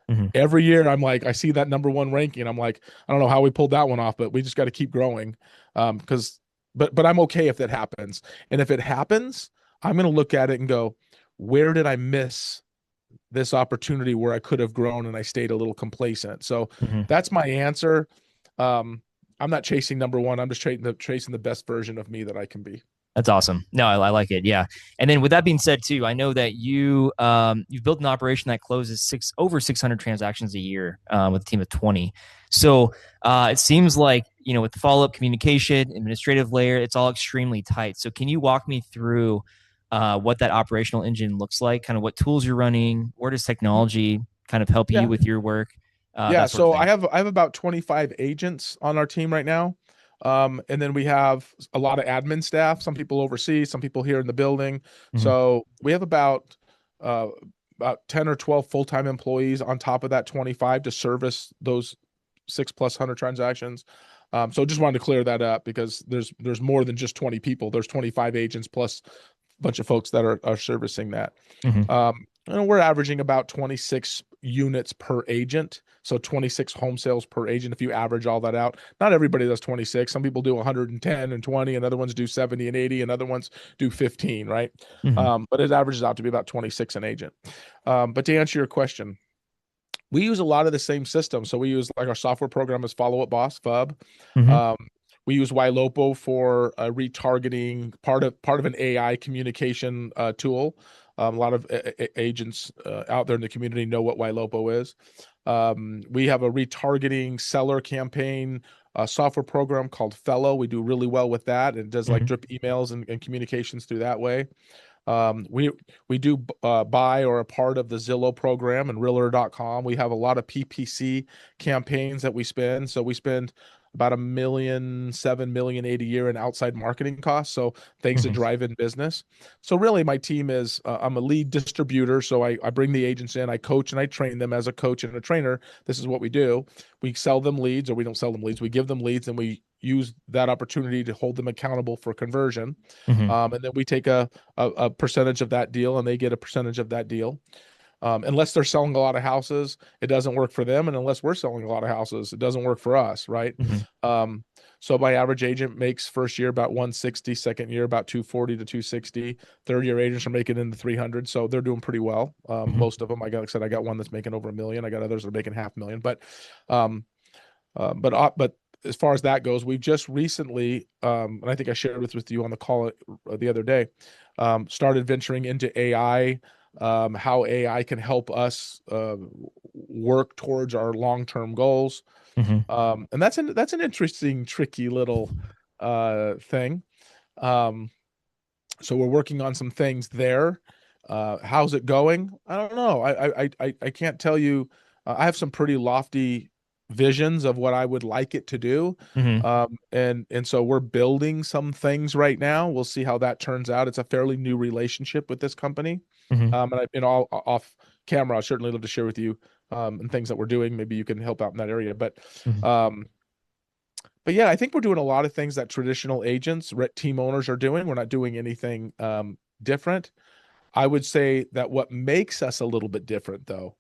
Mhm. Every year I'm like, I see that number one ranking. I'm like, I don't know how we pulled that one off, but we just got to keep growing. Because but I'm okay if that happens. And if it happens, I'm going to look at it and go, where did I miss this opportunity where I could have grown and I stayed a little complacent? So Mhm. that's my answer. I'm not chasing number one. I'm just chasing the best version of me that I can be. That's awesome. No, I like it. Yeah. And then with that being said, too, I know that you've built an operation that closes over 600 transactions a year with a team of 20. So it seems like, with the follow up communication, administrative layer, it's all extremely tight. So can you walk me through what that operational engine looks like? Kind of what tools you're running? Where does technology kind of help you Yeah. with your work? Yeah, That sort of so I thing. have I have about 25 agents on our team right now. And then we have a lot of admin staff, some people overseas, some people here in the building. Mhm. So we have uh about 10 or 12 full-time employees on top of that 25 to service those 6 plus 100 transactions. So just wanted to clear that up, because there's more than just 20 people. There's 25 agents plus a bunch of folks that are servicing that. Mhm. And we're averaging about 26 units per agent. So 26 home sales per agent, if you average all that out. Not everybody does 26. Some people do 110 and 20, and other ones do 70 and 80, and other ones do 15, right? Mhm. But it averages out to be about 26 an agent. But to answer your question, we use a lot of the same systems. So we use, like, our software program is Follow Up Boss, FUB. Mhm. Um, we use Ylopo for retargeting, part of an AI communication tool. A lot of agents out there in the community know what Ylopo is. We have a retargeting seller campaign software program called Fellow. We do really well with that. It does like Mhm. drip emails and communications through that way. We do buy or a part of the Zillow program and Realtor.com. We have a lot of PPC campaigns that we spend. So we spend about 1.7 million a year in outside marketing costs. So things that Mhm. drive in business. So really, my team is I'm a lead distributor. So I bring the agents in, I coach and I train them as a coach and a trainer. This is what we do. We sell them leads, or we don't sell them leads. We give them leads, and we use that opportunity to hold them accountable for conversion. Mhm. And then we take a percentage of that deal, and they get a percentage of that deal. Unless they're selling a lot of houses, it doesn't work for them. And unless we're selling a lot of houses, it doesn't work for us, right? Mhm. Um, so my average agent makes first year about 160, second year about 240 to 260. Third year agents are making in the 300, so they're doing pretty well. Mhm. Most of them, like I said, I got one that's making over 1 million. I got others that are making 500,000. Um, but as far as that goes, we've just recently, and I think I shared with you on the call the other day, started venturing into AI, how AI can help us work towards our long-term goals. Mhm. And that's an interesting, tricky little thing. Um, so we're working on some things there. How's it going? I don't know. I can't tell you. I have some pretty lofty visions of what I would like it to do. Mhm. And so we're building some things right now. We'll see how that turns out. It's a fairly new relationship with this company. Mhm. And all off camera, I'd certainly love to share with you and things that we're doing. Maybe you can help out in that area. Mhm. Um, but yeah, I think we're doing a lot of things that traditional agents, team owners are doing. We're not doing anything different. I would say that what makes us a little bit different, though,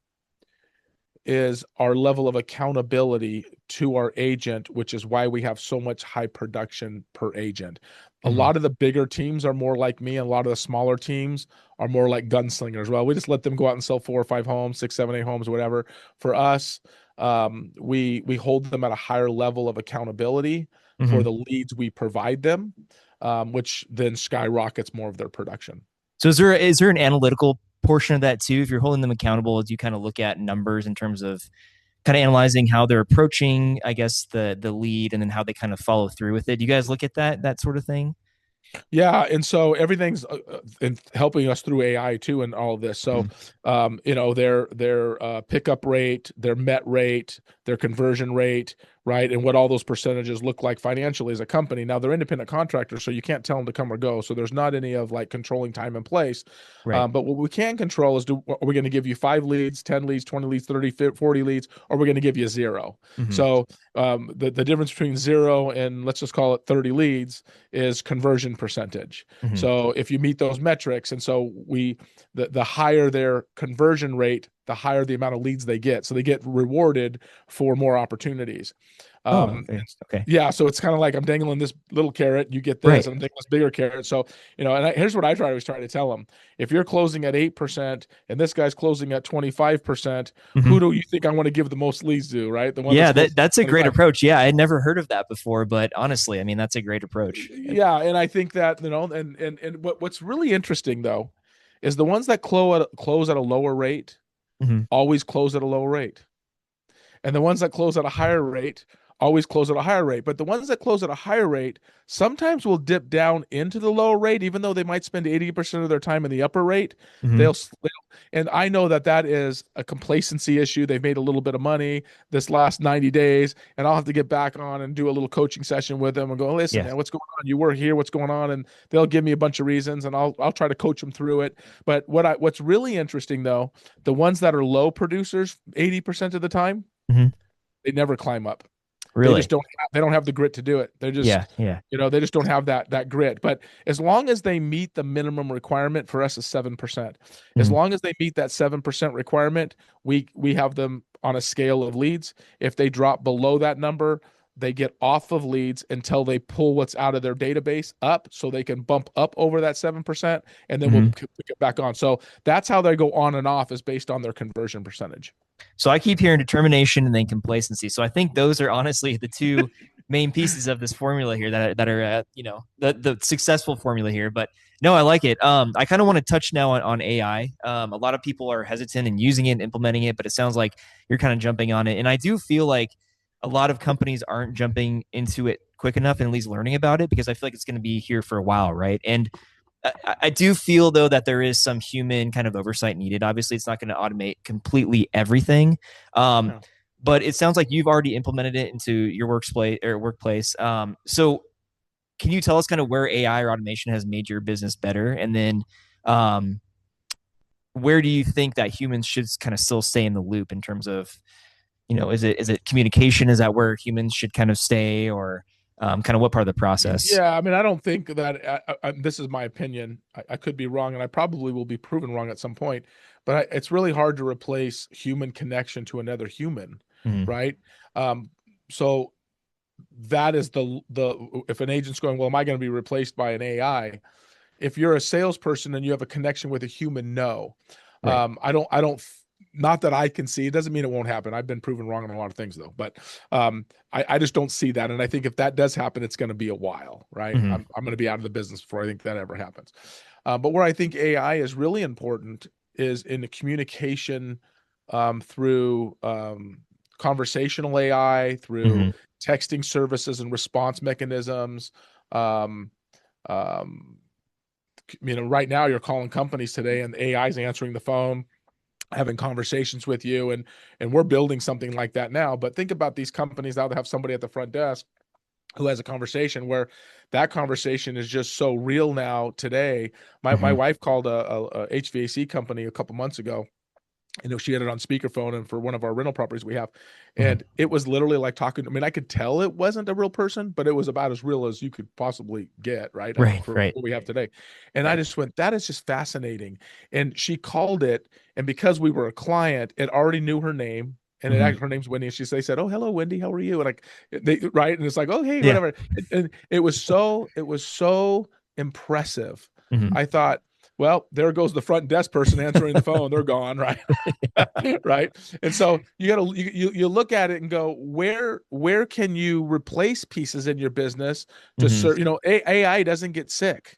is our level of accountability to our agent, which is why we have so much high production per agent. A Mhm. lot of the bigger teams are more like me, and a lot of the smaller teams are more like gunslingers. Well, we just let them go out and sell 4 or 5 homes, 6, 7, 8 homes, whatever. For us, we hold them at a higher level of accountability for Mhm. the leads we provide them, which then skyrockets more of their production. So is there an analytical portion of that too? If you're holding them accountable, do you kind of look at numbers in terms of kind of analyzing how they're approaching, I guess, the lead, and then how they kind of follow through with it? Do you guys look at that sort of thing? Yeah, and so everything's and helping us through AI too, and all of this. So, Mhm. their pickup rate, their met rate, their conversion rate, right? And what all those percentages look like financially as a company. Now they're independent contractors, so you can't tell them to come or go. So there's not any of like controlling time and place. Right. But what we can control is, are we going to give you 5 leads, 10 leads, 20 leads, 30, 40 leads, or we're going to give you 0? Mm-hmm. So the difference between 0 and let's just call it 30 leads is conversion percentage. Mm-hmm. So if you meet those metrics, and so the higher their conversion rate, the higher the amount of leads they get. So they get rewarded for more opportunities. Oh, okay. Okay. Yeah, so it's kind of like I'm dangling this little carrot, you get Right. this, and I'm dangling this bigger carrot. So, here's what I always try to tell them. If you're closing at 8% and this guy's closing at 25%, Mm-hmm. who do you think I want to give the most leads to, right? The one Yeah, that's that's a great 25. approach. Yeah, I had never heard of that before, but honestly, I mean, that's a great approach. Yeah, and I think that, and what's really interesting though is the ones that close at a lower rate Mm-hmm. always close at a lower rate. And the ones that close at a higher rate always close at a higher rate. But the ones that close at a higher rate sometimes will dip down into the lower rate, even though they might spend 80% of their time in the upper rate. Mm-hmm. And I know that is a complacency issue. They've made a little bit of money this last 90 days, and I'll have to get back on and do a little coaching session with them and go, listen, Yeah. man, what's going on? You were here, what's going on? And they'll give me a bunch of reasons, and I'll try to coach them through it. But what's really interesting though, the ones that are low producers, 80% of the time, Mm-hmm. they never climb up. They Really? just they don't have the grit to do it. They're just, Yeah. Yeah. they just don't have that grit. But as long as they meet the minimum requirement for us is 7%. As Mm-hmm. long as they meet that 7% requirement, we have them on a scale of leads. If they drop below that number, they get off of leads until they pull what's out of their database up so they can bump up over that 7%, and then we'll Mm-hmm. pick it back on. So that's how they go on and off, is based on their conversion percentage. So I keep hearing determination and then complacency. So I think those are honestly the two main pieces of this formula here that are the successful formula here. But no, I like it. I kind of want to touch now on AI. A lot of people are hesitant in using it and implementing it, but it sounds like you're kind of jumping on it. And I do feel like a lot of companies aren't jumping into it quick enough and at least learning about it, because I feel like it's going to be here for a while, right? And I do feel though that there is some human kind of oversight needed. Obviously, it's not going to automate completely everything, Yeah. but it sounds like you've already implemented it into your workplace. So, can you tell us kind of where AI or automation has made your business better, and then where do you think that humans should kind of still stay in the loop in terms of, is it communication? Is that where humans should kind of stay, or kind of what part of the process? Yeah, I mean, I don't think that this is my opinion. I could be wrong, and I probably will be proven wrong at some point. But it's really hard to replace human connection to another human, Mm-hmm. right? So that is the if an agent's going, well, am I going to be replaced by an AI? If you're a salesperson and you have a connection with a human, no. Right. I don't. Not that I can see. It doesn't mean it won't happen. I've been proven wrong on a lot of things though, but I just don't see that. And I think if that does happen, it's going to be a while, right? Mm-hmm. I'm going to be out of the business before I think that ever happens. But where I think AI is really important is in the communication through conversational AI, through Mm-hmm. texting services and response mechanisms. Um, right now you're calling companies today and AI is answering the phone, having conversations with you, and we're building something like that now. But think about these companies now that have somebody at the front desk who has a conversation, where that conversation is just so real now today. My Mm-hmm. wife called a HVAC company a couple months ago. She had it on speakerphone, and for one of our rental properties we have, Mm-hmm. and it was literally like talking. I mean, I could tell it wasn't a real person, but it was about as real as you could possibly get, right? Right. For Right. what we have today. And I Right. just went, that is just fascinating. And she called it, and because we were a client, it already knew her name. And Mm-hmm. her name's Wendy. And they said, "Oh, hello, Wendy. How are you?" And right. And it's like, "Oh, hey, Yeah. whatever." And it was so impressive. Mm-hmm. I thought, well, there goes the front desk person answering the phone. They're gone, right? Right. And so you look at it and go, where can you replace pieces in your business to Mm-hmm. serve? AI doesn't get sick.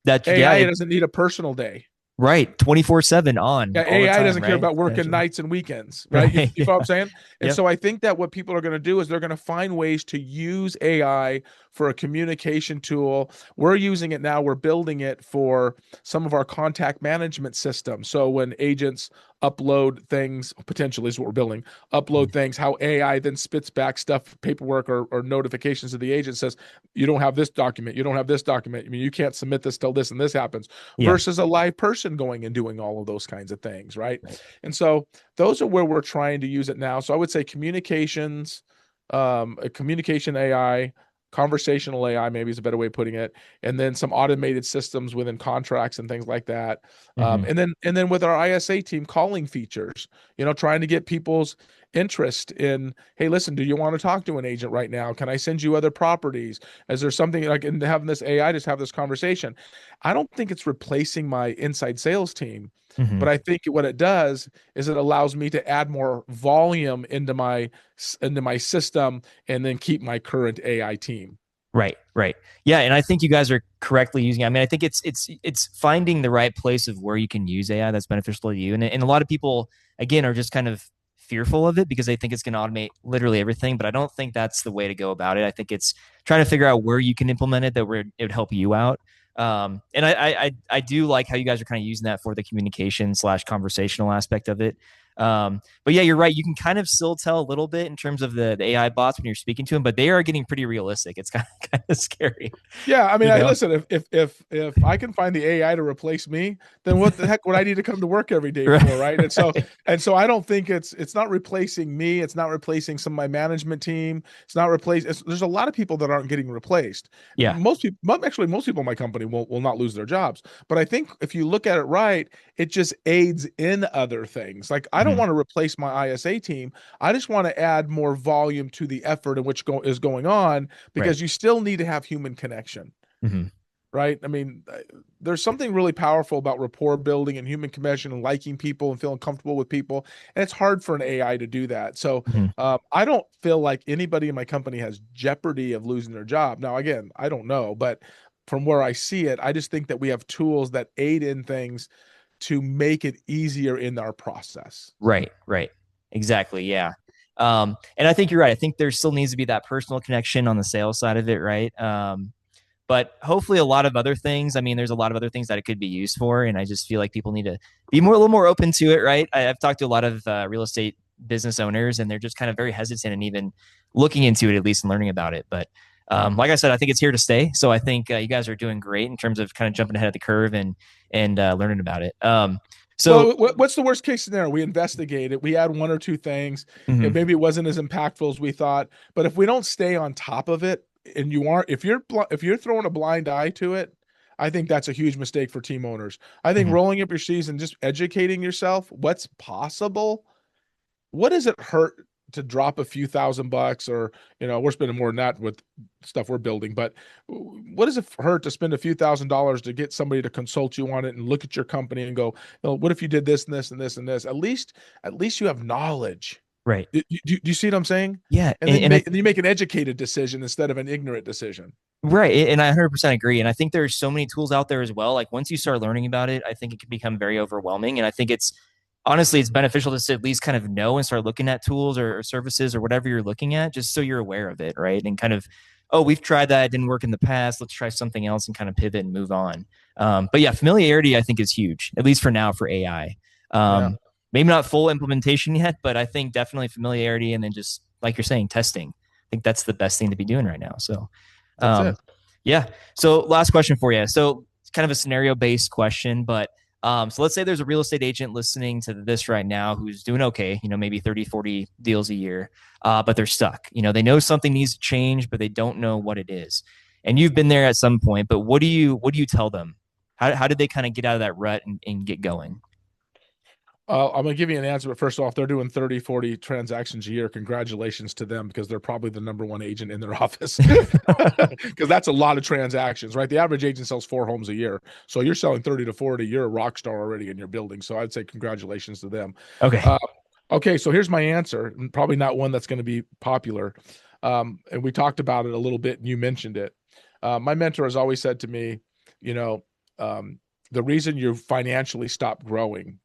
Yeah. AI doesn't need a personal day. Right. 24/7 on Yeah, all the AI time. doesn't care Right. about working Essentially. nights and weekends, right? You Right. follow what Yeah. I'm saying? And Yep. so I think that what people are going to do is they're going to find ways to use AI for a communication tool. We're using it now. We're building it for some of our contact management systems. So when agents upload things, potentially is what we're building, upload things, how AI then spits back stuff, paperwork or notifications to the agent says, you don't have this document, you don't have this document. I mean, you can't submit this till this and this happens, Yeah. versus a live person going and doing all of those kinds of things, right? Right. And so those are where we're trying to use it now. So I would say communications, a communication AI, conversational AI, maybe is a better way of putting it, and then some automated systems within contracts and things like that. Mm-hmm. And then with our ISA team, calling features, trying to get people's interest in, hey, listen, do you want to talk to an agent right now? Can I send you other properties? Is there something like in having this AI just have this conversation? I don't think it's replacing my inside sales team, Mm-hmm. but I think what it does is it allows me to add more volume into my system and then keep my current AI team. Right, right. Yeah, and I think you guys are correctly using it. I mean, I think it's finding the right place of where you can use AI that's beneficial to you. And a lot of people again are just kind of fearful of it because they think it's going to automate literally everything, but I don't think that's the way to go about it. I think it's trying to figure out where you can implement it that where it would help you out. And I do like how you guys are kind of using that for the communication slash conversational aspect of it. But yeah, you're right. You can kind of still tell a little bit in terms of the AI bots when you're speaking to them, but they are getting pretty realistic. It's kind of scary, Yeah, I mean, you know? listen, if I can find the AI to replace me, then what the heck would I need to come to work every day for, right? And so I don't think it's not replacing me. It's not replacing some of my management team. It's not there's a lot of people that aren't getting replaced. Yeah. Most people, actually, most people in my company will not lose their jobs. But I think if you look at it right, it just aids in other things. Like I don't Hmm. want to replace my ISA team. I just want to add more volume to the effort in which is going on, Right. because you still need to have human connection, Hmm. right? I mean, there's something really powerful about rapport building and human connection and liking people and feeling comfortable with people. And it's hard for an AI to do that. So Hmm. I don't feel like anybody in my company has jeopardy of losing their job. Now, again, I don't know, but from where I see it, I just think that we have tools that aid in things to make it easier in our process. Right. Right. Exactly. Yeah. And I think you're right. I think there still needs to be that personal connection on the sales side of it, right? But hopefully a lot of other things. I mean, there's a lot of other things that it could be used for, and I just feel like people need to be a little more open to it, right? I've talked to a lot of real estate business owners, and they're just kind of very hesitant and even looking into it at least and learning about it. But like I said, I think it's here to stay. So I think you guys are doing great in terms of kind of jumping ahead of the curve and learning about it. So Well, what's the worst case scenario? We investigate it. We add one or two things. mhm, Maybe it wasn't as impactful as we thought. But if we don't stay on top of it, and if you're throwing a blind eye to it, I think that's a huge mistake for team owners. I think mhm, rolling up your sleeves and just educating yourself, what's possible. What does it hurt to drop a few $1,000, or we're spending more than that with stuff we're building, but what does it hurt to spend a few $1,000s to get somebody to consult you on it and look at your company and go, what if you did this and this and this and this? At least you have knowledge. right. Do you see what I'm saying? Yeah, And then you make an educated decision instead of an ignorant decision. right. And I 100% agree. And I think there's so many tools out there as well. Like once you start learning about it, I think it can become very overwhelming. And I think it's honestly, it's beneficial to at least kind of know and start looking at tools or services or whatever you're looking at, just so you're aware of it, right? And kind of, oh, we've tried that, it didn't work in the past. Let's try something else and kind of pivot and move on. But yeah, familiarity I think is huge, at least for now for AI. Yeah, Maybe not full implementation yet, but I think definitely familiarity and then just like you're saying, testing. I think that's the best thing to be doing right now. So that's um, it. yeah. So last question for you. So it's kind of a scenario based question, but so let's say there's a real estate agent listening to this right now who's doing okay, maybe 30, 40 deals a year, but they're stuck. They know something needs to change, but they don't know what it is. And you've been there at some point, but what do you tell them? How did they kind of get out of that rut and get going? I'm going to give you an answer, but first off, they're doing 30, 40 transactions a year. Congratulations to them, because they're probably the number one agent in their office. Because that's a lot of transactions, right? The average agent sells 4 homes a year. So you're selling 30 to 40. You're a rock star already in your building. So I'd say congratulations to them. Okay. Uh, okay, so here's my answer, and probably not one that's going to be popular. And we talked about it a little bit, and you mentioned it. My mentor has always said to me, you know, the reason you financially stop growing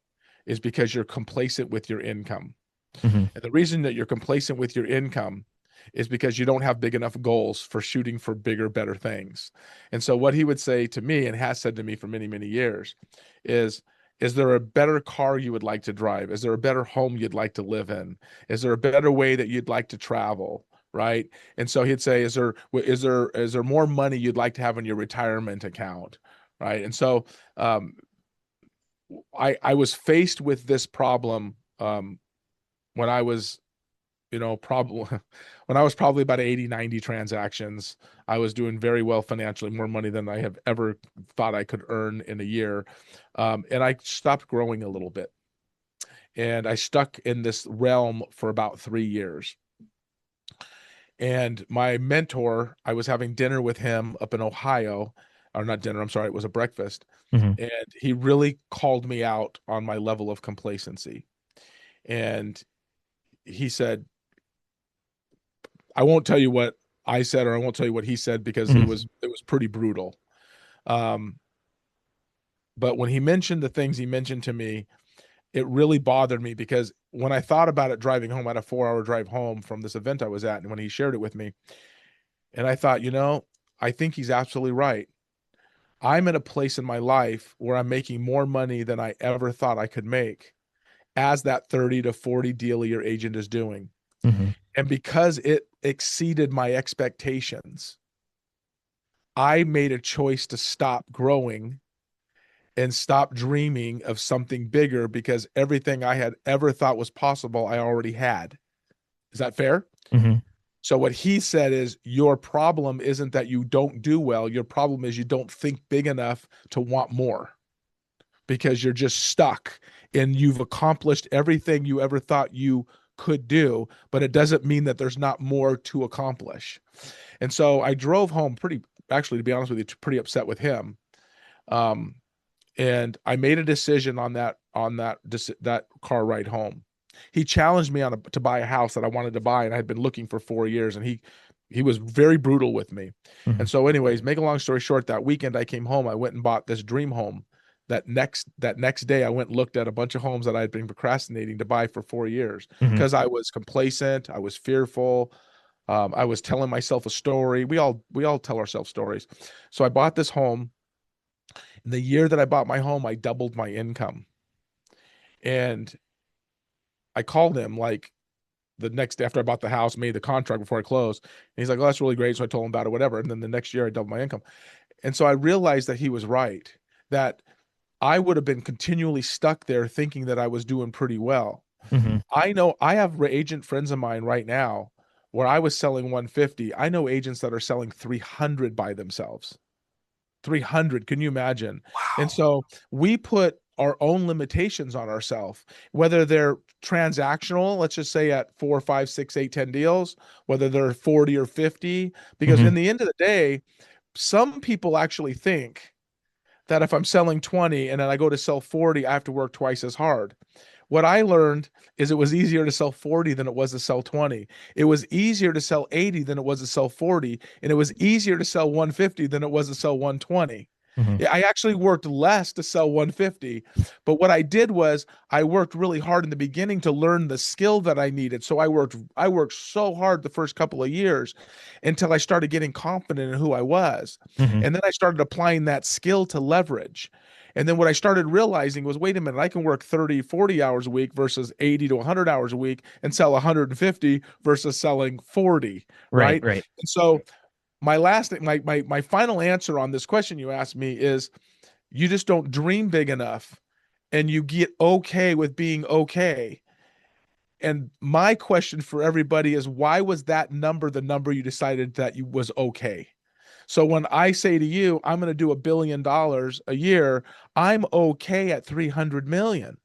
is because you're complacent with your income. Hmm. And the reason that you're complacent with your income is because you don't have big enough goals for shooting for bigger, better things. And so what he would say to me, and has said to me for many, many years, is Is there a better car you would like to drive? Is there a better home you'd like to live in? Is there a better way that you'd like to travel? Right. And so he'd say, is there more money you'd like to have in your retirement account? Right. And so I was faced with this problem when I was, probably when I was probably about 80, 90 transactions. I was doing very well financially, more money than I have ever thought I could earn in a year. And I stopped growing a little bit. And I stuck in this realm for about 3 years. And my mentor, I was having dinner with him up in Ohio, or not dinner, I'm sorry, it was a breakfast. Mm-hmm. And he really called me out on my level of complacency. And he said, I won't tell you what I said, or I won't tell you what he said, because it Mm-hmm. was pretty brutal. Um, but when he mentioned the things he mentioned to me, it really bothered me, because when I thought about it driving home, I had a 4-hour drive home from this event I was at, and when he shared it with me, and I thought, I think he's absolutely right. I'm in a place in my life where I'm making more money than I ever thought I could make, as that 30 to 40 deal a year agent is doing. Mm-hmm. And because it exceeded my expectations, I made a choice to stop growing and stop dreaming of something bigger, because everything I had ever thought was possible, I already had. Is that fair? Mm-hmm. So what he said is, your problem isn't that you don't do well. Your problem is you don't think big enough to want more, because you're just stuck and you've accomplished everything you ever thought you could do, but it doesn't mean that there's not more to accomplish. And so I drove home actually, to be honest with you, pretty upset with him. Um, and I made a decision on that car ride home. He challenged me to buy a house that I wanted to buy, and I had been looking for 4 years, and he was very brutal with me. Mm-hmm. And so, anyways, make a long story short, that weekend I came home, I went and bought this dream home. That next day, I went and looked at a bunch of homes that I had been procrastinating to buy for 4 years, Mm-hmm. because I was complacent, I was fearful, I was telling myself a story. We all tell ourselves stories. So I bought this home. In the year that I bought my home, I doubled my income. And I called him like the next day after I bought the house, made the contract before I closed. And he's like, "Oh, that's really great." So I told him about it, whatever. And then the next year I doubled my income. And so I realized that he was right, that I would have been continually stuck there thinking that I was doing pretty well. Mm-hmm. I know I have agent friends of mine right now where I was selling 150. I know agents that are selling 300 by themselves. 300. Can you imagine? And Wow. so we put our own limitations on ourselves, whether they're transactional, let's just say at 4, 5, 6, 8, 10 deals, whether they're 40 or 50, because Mm-hmm. in the end of the day, some people actually think that if I'm selling 20 and then I go to sell 40, I have to work twice as hard. What I learned is it was easier to sell 40 than it was to sell 20. It was easier to sell 80 than it was to sell 40. And it was easier to sell 150 than it was to sell 120. Mm-hmm. I actually worked less to sell 150, but what I did was I worked really hard in the beginning to learn the skill that I needed. So I worked so hard the first couple of years until I started getting confident in who I was. Mm-hmm. And then I started applying that skill to leverage. And then what I started realizing was, wait a minute, I can work 30, 40 hours a week versus 80 to 100 hours a week and sell 150 versus selling 40, Right. right? Right. And so my final answer on this question you asked me is, you just don't dream big enough, and you get okay with being okay. And my question for everybody is, why was that number the number you decided that you was okay? So when I say to you, I'm going to do $1 billion a year, I'm okay at 300 million.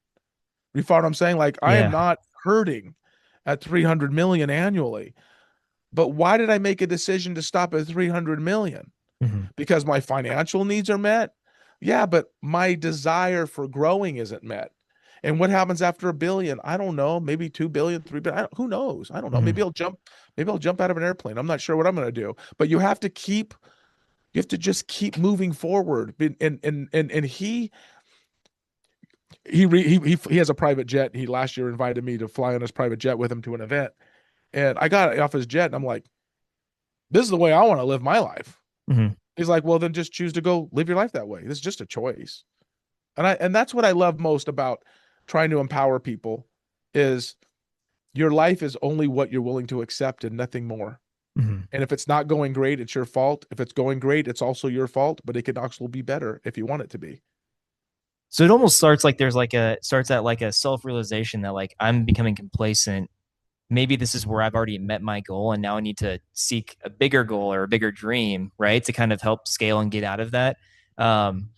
You follow what I'm saying? Like, I am Yeah. not hurting at 300 million annually. But why did I make a decision to stop at 300 million? Mm-hmm. Because my financial needs are met? Yeah, but my desire for growing isn't met. And what happens after a billion? I don't know. Maybe 2 billion, 3 billion. Who knows? I don't know. Mm-hmm. Maybe I'll jump out of an airplane. I'm not sure what I'm going to do. But you have to just keep moving forward. And he has a private jet. He last year invited me to fly on his private jet with him to an event. And I got off his jet and I'm like, this is the way I want to live my life. Mm-hmm. He's like, well, then just choose to go live your life that way. This is just a choice. And that's what I love most about trying to empower people is your life is only what you're willing to accept and nothing more. Mhm. And if it's not going great, it's your fault. If it's going great, it's also your fault, but it can also be better if you want it to be. So it almost starts like there's like a starts at like a self-realization that like I'm becoming complacent. Maybe this is where I've already met my goal and now I need to seek a bigger goal or a bigger dream, right? To kind of help scale and get out of that. Um,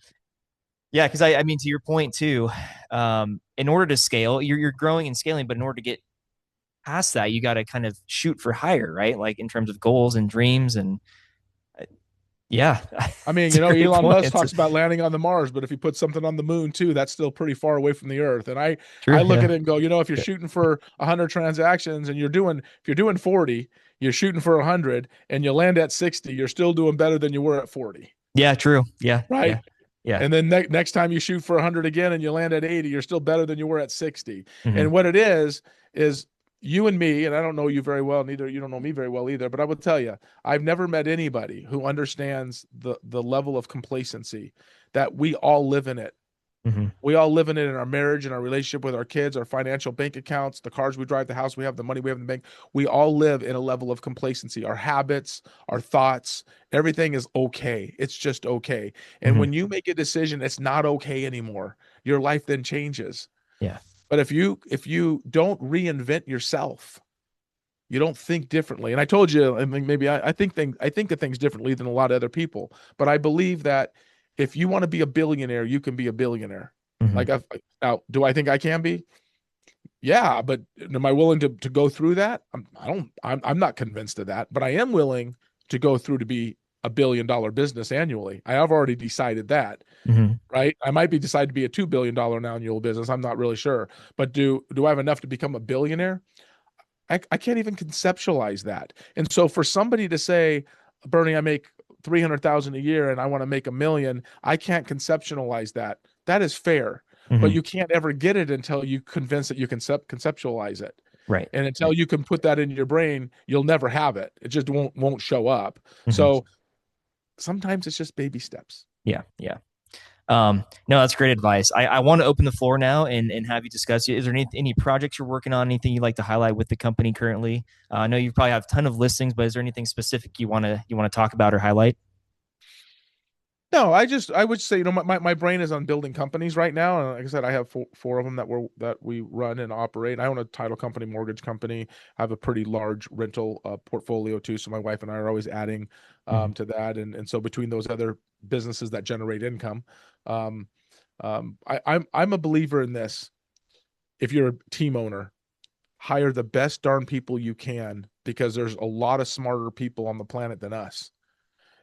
yeah, because I mean to your point too, in order to scale, you're growing and scaling, but in order to get past that, you got to kind of shoot for higher, right? Like in terms of goals and dreams and yeah, I mean, it's a great Elon point. Musk It's talks about landing on the Mars, but if you put something on the moon too, that's still pretty far away from the Earth. And I true. look Yeah. at it and go, if you're shooting for 100 transactions and if you're doing 40, you're shooting for 100 and you land at 60, you're still doing better than you were at 40, Yeah, true. Yeah. right? Yeah. Yeah. And then next time you shoot for 100 again and you land at 80, you're still better than you were at 60. Hmm. And what it is you and me, and I don't know you very well, neither you don't know me very well either, but I would tell you, I've never met anybody who understands the level of complacency that we all live in it. Hmm. We all live in it in our marriage, in our relationship with our kids, our financial bank accounts, the cars we drive, the house we have, the money we have in the bank. We all live in a level of complacency. Our habits, our thoughts, everything is okay. It's just okay. And Hmm. when you make a decision, it's not okay anymore. Your life then changes. Yeah. But if you don't reinvent yourself, you don't think differently. And I told you, I mean, maybe I think of things differently than a lot of other people. But I believe that if you want to be a billionaire, you can be a billionaire. Hmm. Like now, do I think I can be? Yeah, but am I willing to go through that? I'm not convinced of that, but I am willing to go through to be $1 billion business annually. I have already decided that, Hmm. right? I might be decided to be a $2 billion annual business. I'm not really sure, but do I have enough to become a billionaire? I can't even conceptualize that. And so for somebody to say, Bernie, I make 300,000 a year and I want to make 1 million, I can't conceptualize that. That is fair, but Hmm. you can't ever get it until you convince that you can conceptualize it. Right. And until Right. you can put that in your brain, you'll never have it. It just won't show up. Hmm. So sometimes it's just baby steps. Yeah. Yeah. No, that's great advice. I want to open the floor now and have you discuss. Is there any projects you're working on? Anything you'd like to highlight with the company currently? I know you probably have a ton of listings, but is there anything specific you want to talk about or highlight? No, I would say, my brain is on building companies right now. And like I said, I have four of them that we run and operate. I own a title company, mortgage company. I have a pretty large rental portfolio too. So my wife and I are always adding Hmm. to that. And so between those other businesses that generate income, um, I'm a believer in this. If you're a team owner, hire the best darn people you can because there's a lot of smarter people on the planet than us.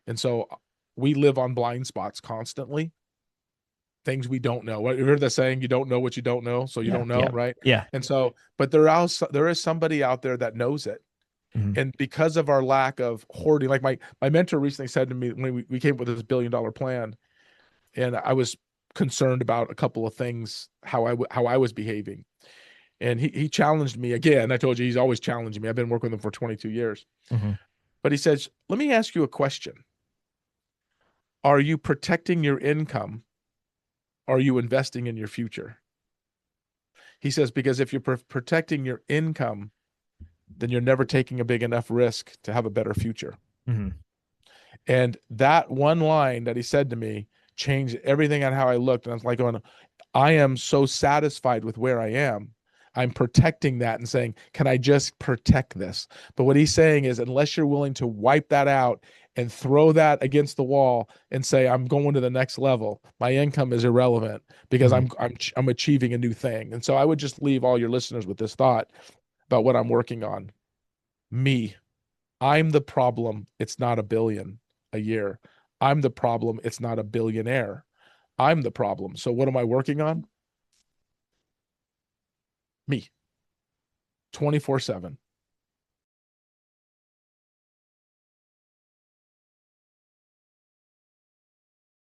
And so we live on blind spots constantly, things we don't know. You heard that saying, you don't know what you don't know, so you Yeah. don't know, Yeah. right? Yeah. And so, but there is somebody out there that knows it. Hmm. And because of our lack of hoarding, like my mentor recently said to me when we came up with this $1 billion plan, and I was concerned about a couple of things, how I was behaving. And he challenged me again. I told you he's always challenging me. I've been working with him for 22 years. Hmm. But he says, let me ask you a question. Are you protecting your income? Are you investing in your future? He says, because if you're protecting your income, then you're never taking a big enough risk to have a better future. Hmm. And that one line that he said to me changed everything on how I looked. And I was like, going, I am so satisfied with where I am. I'm protecting that and saying, can I just protect this? But what he's saying is, unless you're willing to wipe that out and throw that against the wall and say, I'm going to the next level, my income is irrelevant because Hmm. I'm achieving a new thing. And so I would just leave all your listeners with this thought about what I'm working on. Me, I'm the problem. It's not a billion a year. I'm the problem. It's not a billionaire. I'm the problem. So what am I working on? Me, 24/7.